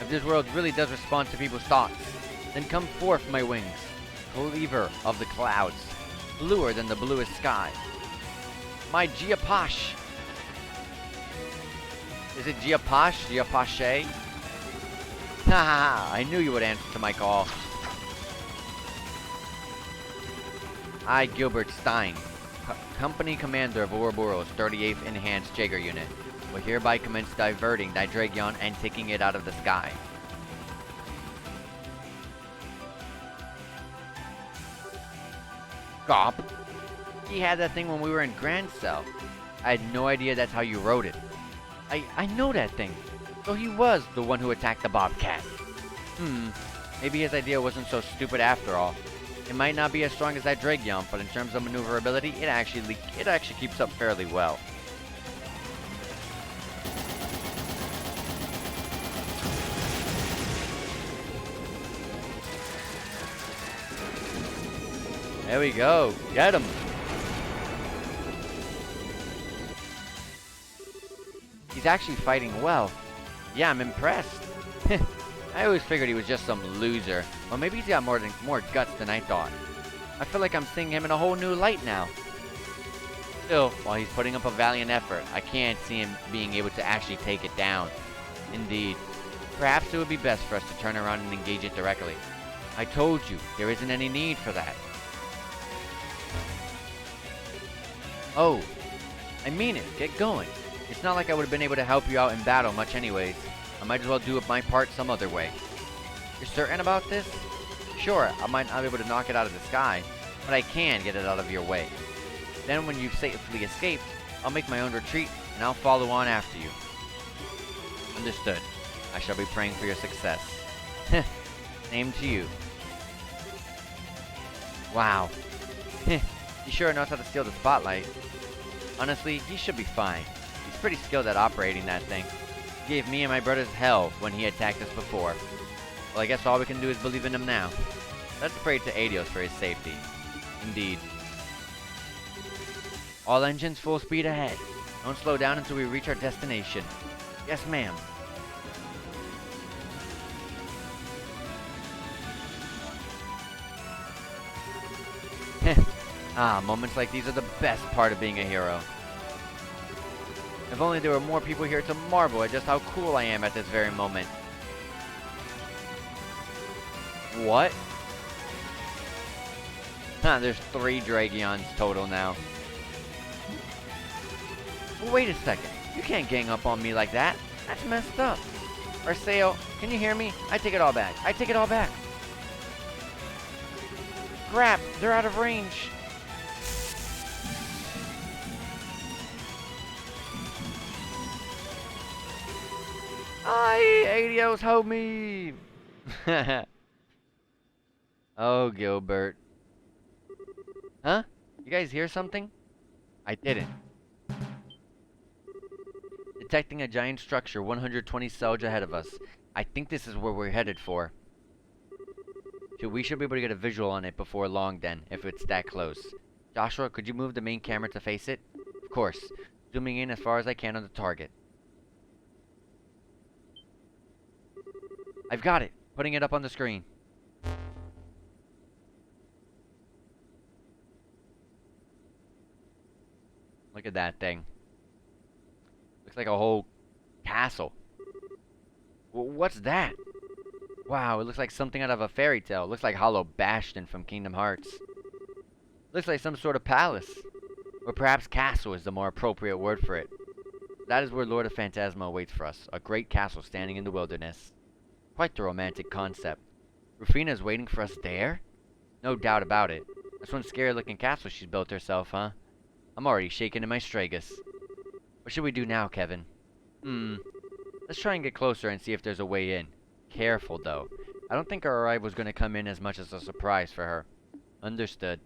If this world really does respond to people's thoughts, then come forth, my wings, cleaver of the clouds, bluer than the bluest sky. My Giapash. Is it Giapash? Giapashe? Haha, I knew you would answer to my call. I, Gilbert Stein, Company Commander of Ouroboros 38th Enhanced Jaeger Unit, will hereby commence diverting that Dragon and taking it out of the sky. Gop. He had that thing when we were in Grand Cell. I had no idea that's how you wrote it. I know that thing. So he was the one who attacked the Bobcat. Maybe his idea wasn't so stupid after all. It might not be as strong as that Dragon, but in terms of maneuverability, it actually keeps up fairly well. There we go. Get him. He's actually fighting well. Yeah, I'm impressed. I always figured he was just some loser. Well, maybe he's got more guts than I thought. I feel like I'm seeing him in a whole new light now. Still, while he's putting up a valiant effort, I can't see him being able to actually take it down. Indeed. Perhaps it would be best for us to turn around and engage it directly. I told you, there isn't any need for that. Oh, I mean it. Get going. It's not like I would have been able to help you out in battle much anyways. I might as well do my part some other way. You're certain about this? Sure, I might not be able to knock it out of the sky, but I can get it out of your way. Then when you've safely escaped, I'll make my own retreat, and I'll follow on after you. Understood. I shall be praying for your success. Same to you. Wow. He sure knows how to steal the spotlight. Honestly, he should be fine. He's pretty skilled at operating that thing. He gave me and my brothers hell when he attacked us before. Well, I guess all we can do is believe in him now. Let's pray to Adios for his safety. Indeed. All engines full speed ahead. Don't slow down until we reach our destination. Yes, ma'am. Moments like these are the best part of being a hero. If only there were more people here to marvel at just how cool I am at this very moment. What? There's 3 Dragons total now. Well, wait a second. You can't gang up on me like that. That's messed up. Arceo, can you hear me? I take it all back. I take it all back. Crap, they're out of range. Ay, Adios, homie. Oh, Gilbert. Huh? You guys hear something? I didn't. Detecting a giant structure 120 cells ahead of us. I think this is where we're headed for. We should be able to get a visual on it before long then, if it's that close. Joshua, could you move the main camera to face it? Of course. Zooming in as far as I can on the target. I've got it. Putting it up on the screen. Look at that thing. Looks like a whole castle. What's that? Wow, it looks like something out of a fairy tale. It looks like Hollow Bastion from Kingdom Hearts. Looks like some sort of palace. Or perhaps castle is the more appropriate word for it. That is where Lord of Phantasma awaits for us. A great castle standing in the wilderness. Quite the romantic concept. Rufina is waiting for us there? No doubt about it. That's one scary-looking castle she's built herself, huh? I'm already shaking in my stragus. What should we do now, Kevin? Let's try and get closer and see if there's a way in. Careful, though. I don't think our arrival is going to come in as much as a surprise for her. Understood.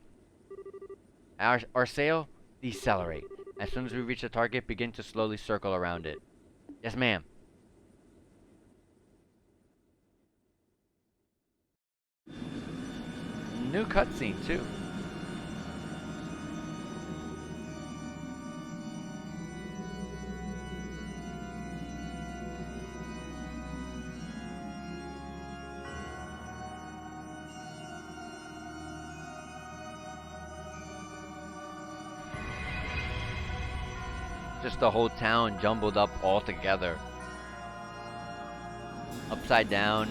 Our sail, decelerate. As soon as we reach the target, begin to slowly circle around it. Yes, ma'am. New cutscene, too. Just the whole town jumbled up all together. Upside down,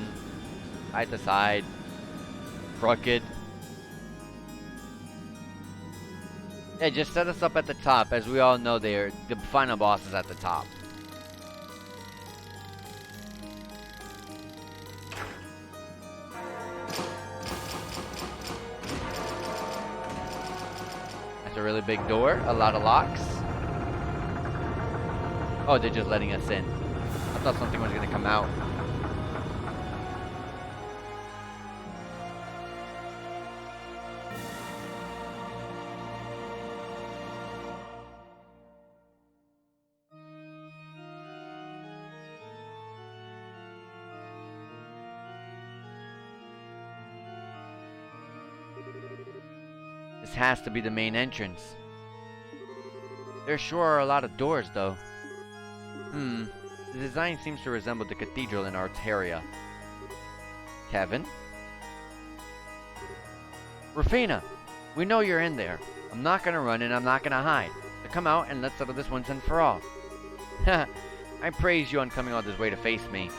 side to side, crooked. Yeah, just set us up at the top. As we all know, the final boss is at the top. That's a really big door, a lot of locks. Oh, they're just letting us in. I thought something was gonna come out. This has to be the main entrance. There sure are a lot of doors, though. The design seems to resemble the cathedral in Arteria. Kevin? Rufina! We know you're in there. I'm not gonna run and I'm not gonna hide. So come out and let's settle this once and for all. I praise you on coming all this way to face me.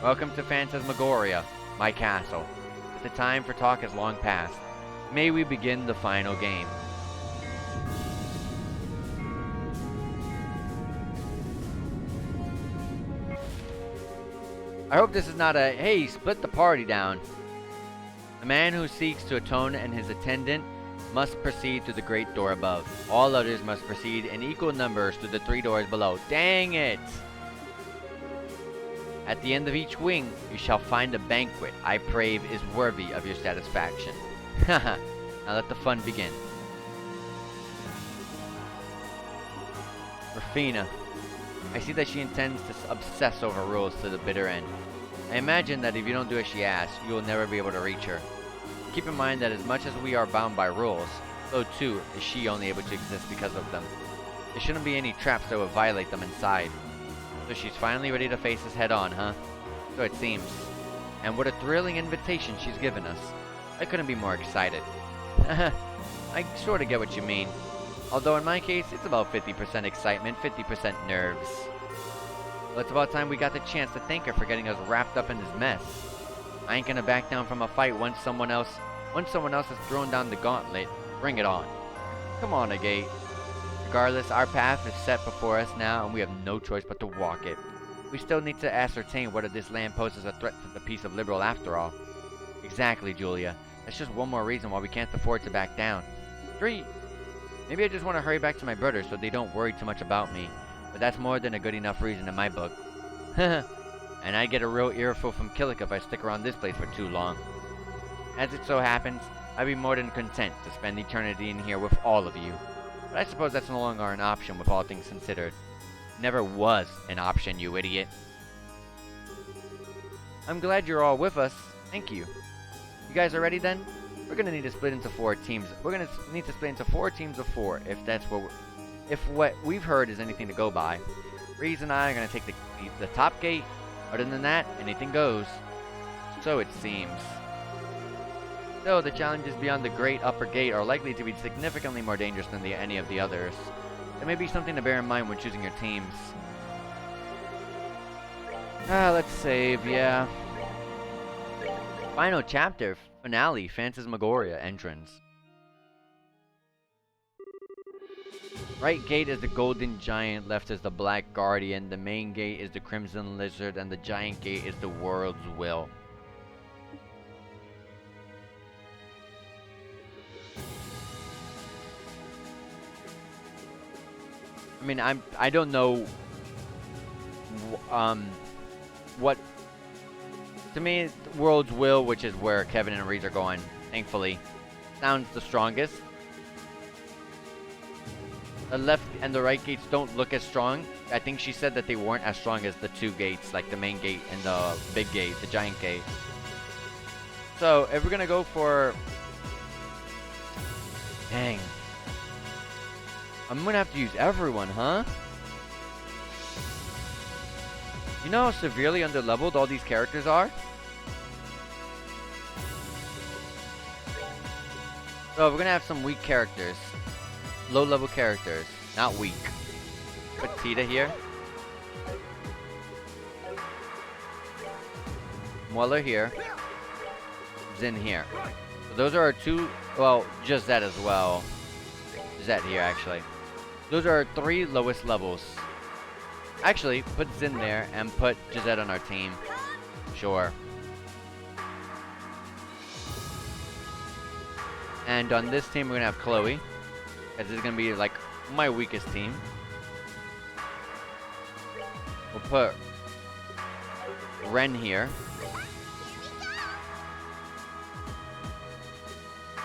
Welcome to Phantasmagoria, my castle. But the time for talk has long passed. May we begin the final game. I hope this is not a, hey, split the party down. The man who seeks to atone and his attendant must proceed through the great door above. All others must proceed in equal numbers through the 3 doors below. Dang it! At the end of each wing, you shall find a banquet I pray is worthy of your satisfaction. Haha, now let the fun begin. Rufina. I see that she intends to obsess over rules to the bitter end. I imagine that if you don't do as she asks, you will never be able to reach her. Keep in mind that as much as we are bound by rules, so too is she only able to exist because of them. There shouldn't be any traps that would violate them inside. So she's finally ready to face us head on, huh? So it seems. And what a thrilling invitation she's given us. I couldn't be more excited. I sort of get what you mean. Although in my case, it's about 50% excitement, 50% nerves. Well, it's about time we got the chance to thank her for getting us wrapped up in this mess. I ain't gonna back down from a fight once someone else has thrown down the gauntlet. Bring it on. Come on, Agate. Regardless, our path is set before us now, and we have no choice but to walk it. We still need to ascertain whether this land poses a threat to the peace of Liberal after all. Exactly, Julia. That's just one more reason why we can't afford to back down. 3. Maybe I just want to hurry back to my brothers so they don't worry too much about me. But that's more than a good enough reason in my book. And I'd get a real earful from Killick if I stick around this place for too long. As it so happens, I'd be more than content to spend eternity in here with all of you. But I suppose that's no longer an option with all things considered. Never was an option, you idiot. I'm glad you're all with us. Thank you. You guys are ready then? We're gonna need to split into 4 teams. We're gonna need to split into 4 teams of 4 if that's if what we've heard is anything to go by. Reese and I are gonna take the top gate. Other than that, anything goes. So it seems. Though the challenges beyond the great upper gate are likely to be significantly more dangerous than any of the others. There may be something to bear in mind when choosing your teams. Let's save, yeah. Final chapter, finale, Phantasmagoria entrance. Right gate is the Golden Giant, left is the Black Guardian, the main gate is the Crimson Lizard, and the Giant Gate is the World's Will. I mean, I don't know what, to me, World's Will, which is where Kevin and Reese are going, thankfully, sounds the strongest. The left and the right gates don't look as strong. I think she said that they weren't as strong as the 2 gates, like the main gate and the big gate, the giant gate. So, if we're gonna go for... Dang. I'm gonna have to use everyone, huh? You know how severely underleveled all these characters are? So, we're gonna have some weak characters. Low-level characters, not weak. Put Tita here. Mueller here. Zin here. So those are our 2, well, Jazette as well. Jazette here, actually. Those are our 3 lowest levels. Actually, put Zin there and put Jazette on our team. Sure. And on this team, we're gonna have Chloe. This is gonna be like my weakest team. We'll put Ren here.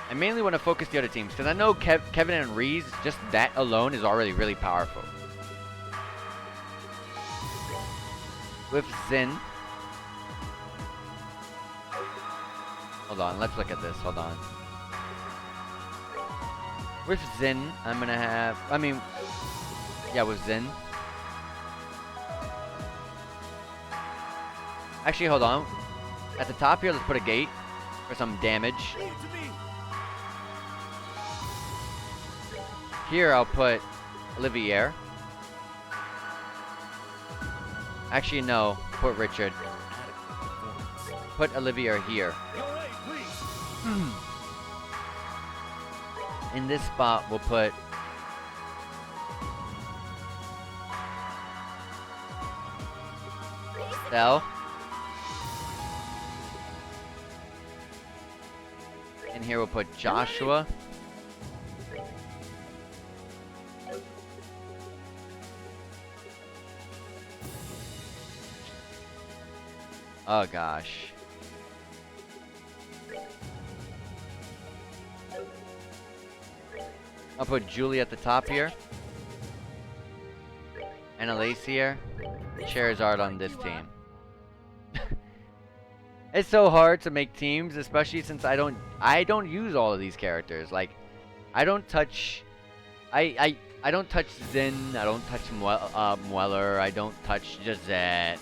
I mainly want to focus the other teams because I know Kevin and Reese, just that alone is already really powerful. With Zin. Hold on, let's look at this. Hold on. With Zin, I'm gonna have... yeah, with Zin. Actually, hold on. At the top here, let's put a gate for some damage. Here, I'll put Olivier. Actually, no. Put Richard. Put Olivier here. In this spot, we'll put Stell. And here we'll put Joshua. Oh gosh. I'll put Julie at the top here. And Elise here. Charizard on this team. It's so hard to make teams, especially since I don't use all of these characters. Like, I don't touch I don't touch Zin, I don't touch Mueller, I don't touch Jazette.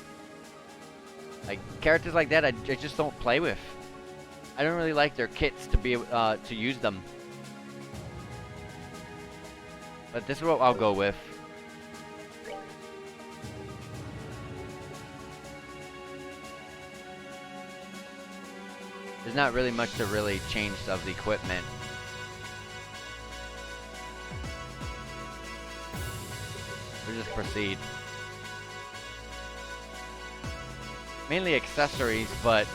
Like, characters like that I just don't play with. I don't really like their kits to be able to use them. But this is what I'll go with. There's not really much to really change of the equipment. We'll just proceed. Mainly accessories, but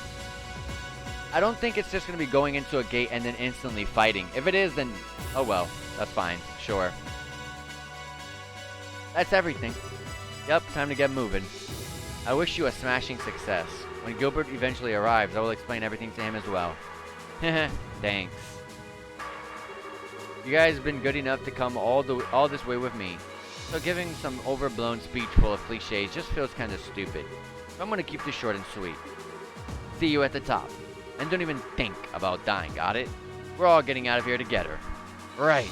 I don't think it's just going to be going into a gate and then instantly fighting. If it is, then oh well, that's fine, sure. That's everything. Yep, time to get moving. I wish you a smashing success. When Gilbert eventually arrives, I will explain everything to him as well. Thanks. You guys have been good enough to come all this way with me. So giving some overblown speech full of cliches just feels kind of stupid. So I'm gonna keep this short and sweet. See you at the top. And don't even think about dying, got it? We're all getting out of here together. Right.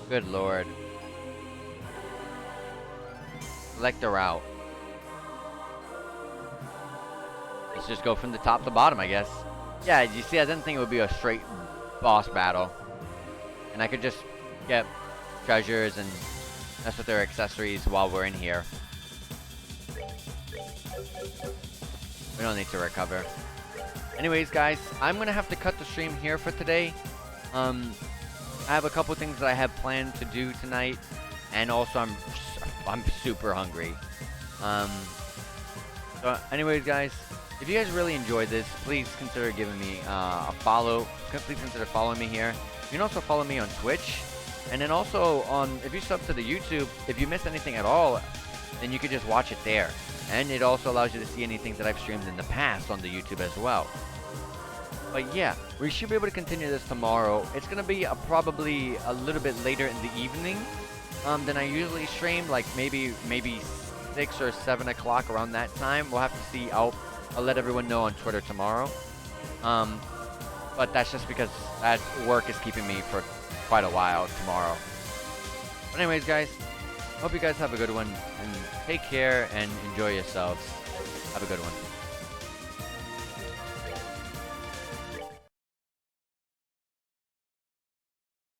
Good lord. Select the route. Let's just go from the top to bottom, I guess. Yeah, you see, I didn't think it would be a straight boss battle. And I could just get treasures and mess with their accessories while we're in here. We don't need to recover. Anyways, guys, I'm gonna have to cut the stream here for today. I have a couple things that I have planned to do tonight, and also I'm super hungry. So anyways, guys, if you guys really enjoyed this, please consider giving me a follow. Please consider following me here. You can also follow me on Twitch, and then also if you sub to the YouTube, if you missed anything at all, then you could just watch it there. And it also allows you to see anything that I've streamed in the past on the YouTube as well. But yeah, we should be able to continue this tomorrow. It's gonna be probably a little bit later in the evening than I usually stream, like maybe 6 or 7 o'clock, around that time. We'll have to see. I'll let everyone know on Twitter tomorrow. But that's just because that work is keeping me for quite a while tomorrow. But anyways, guys, hope you guys have a good one, and take care and enjoy yourselves. Have a good one.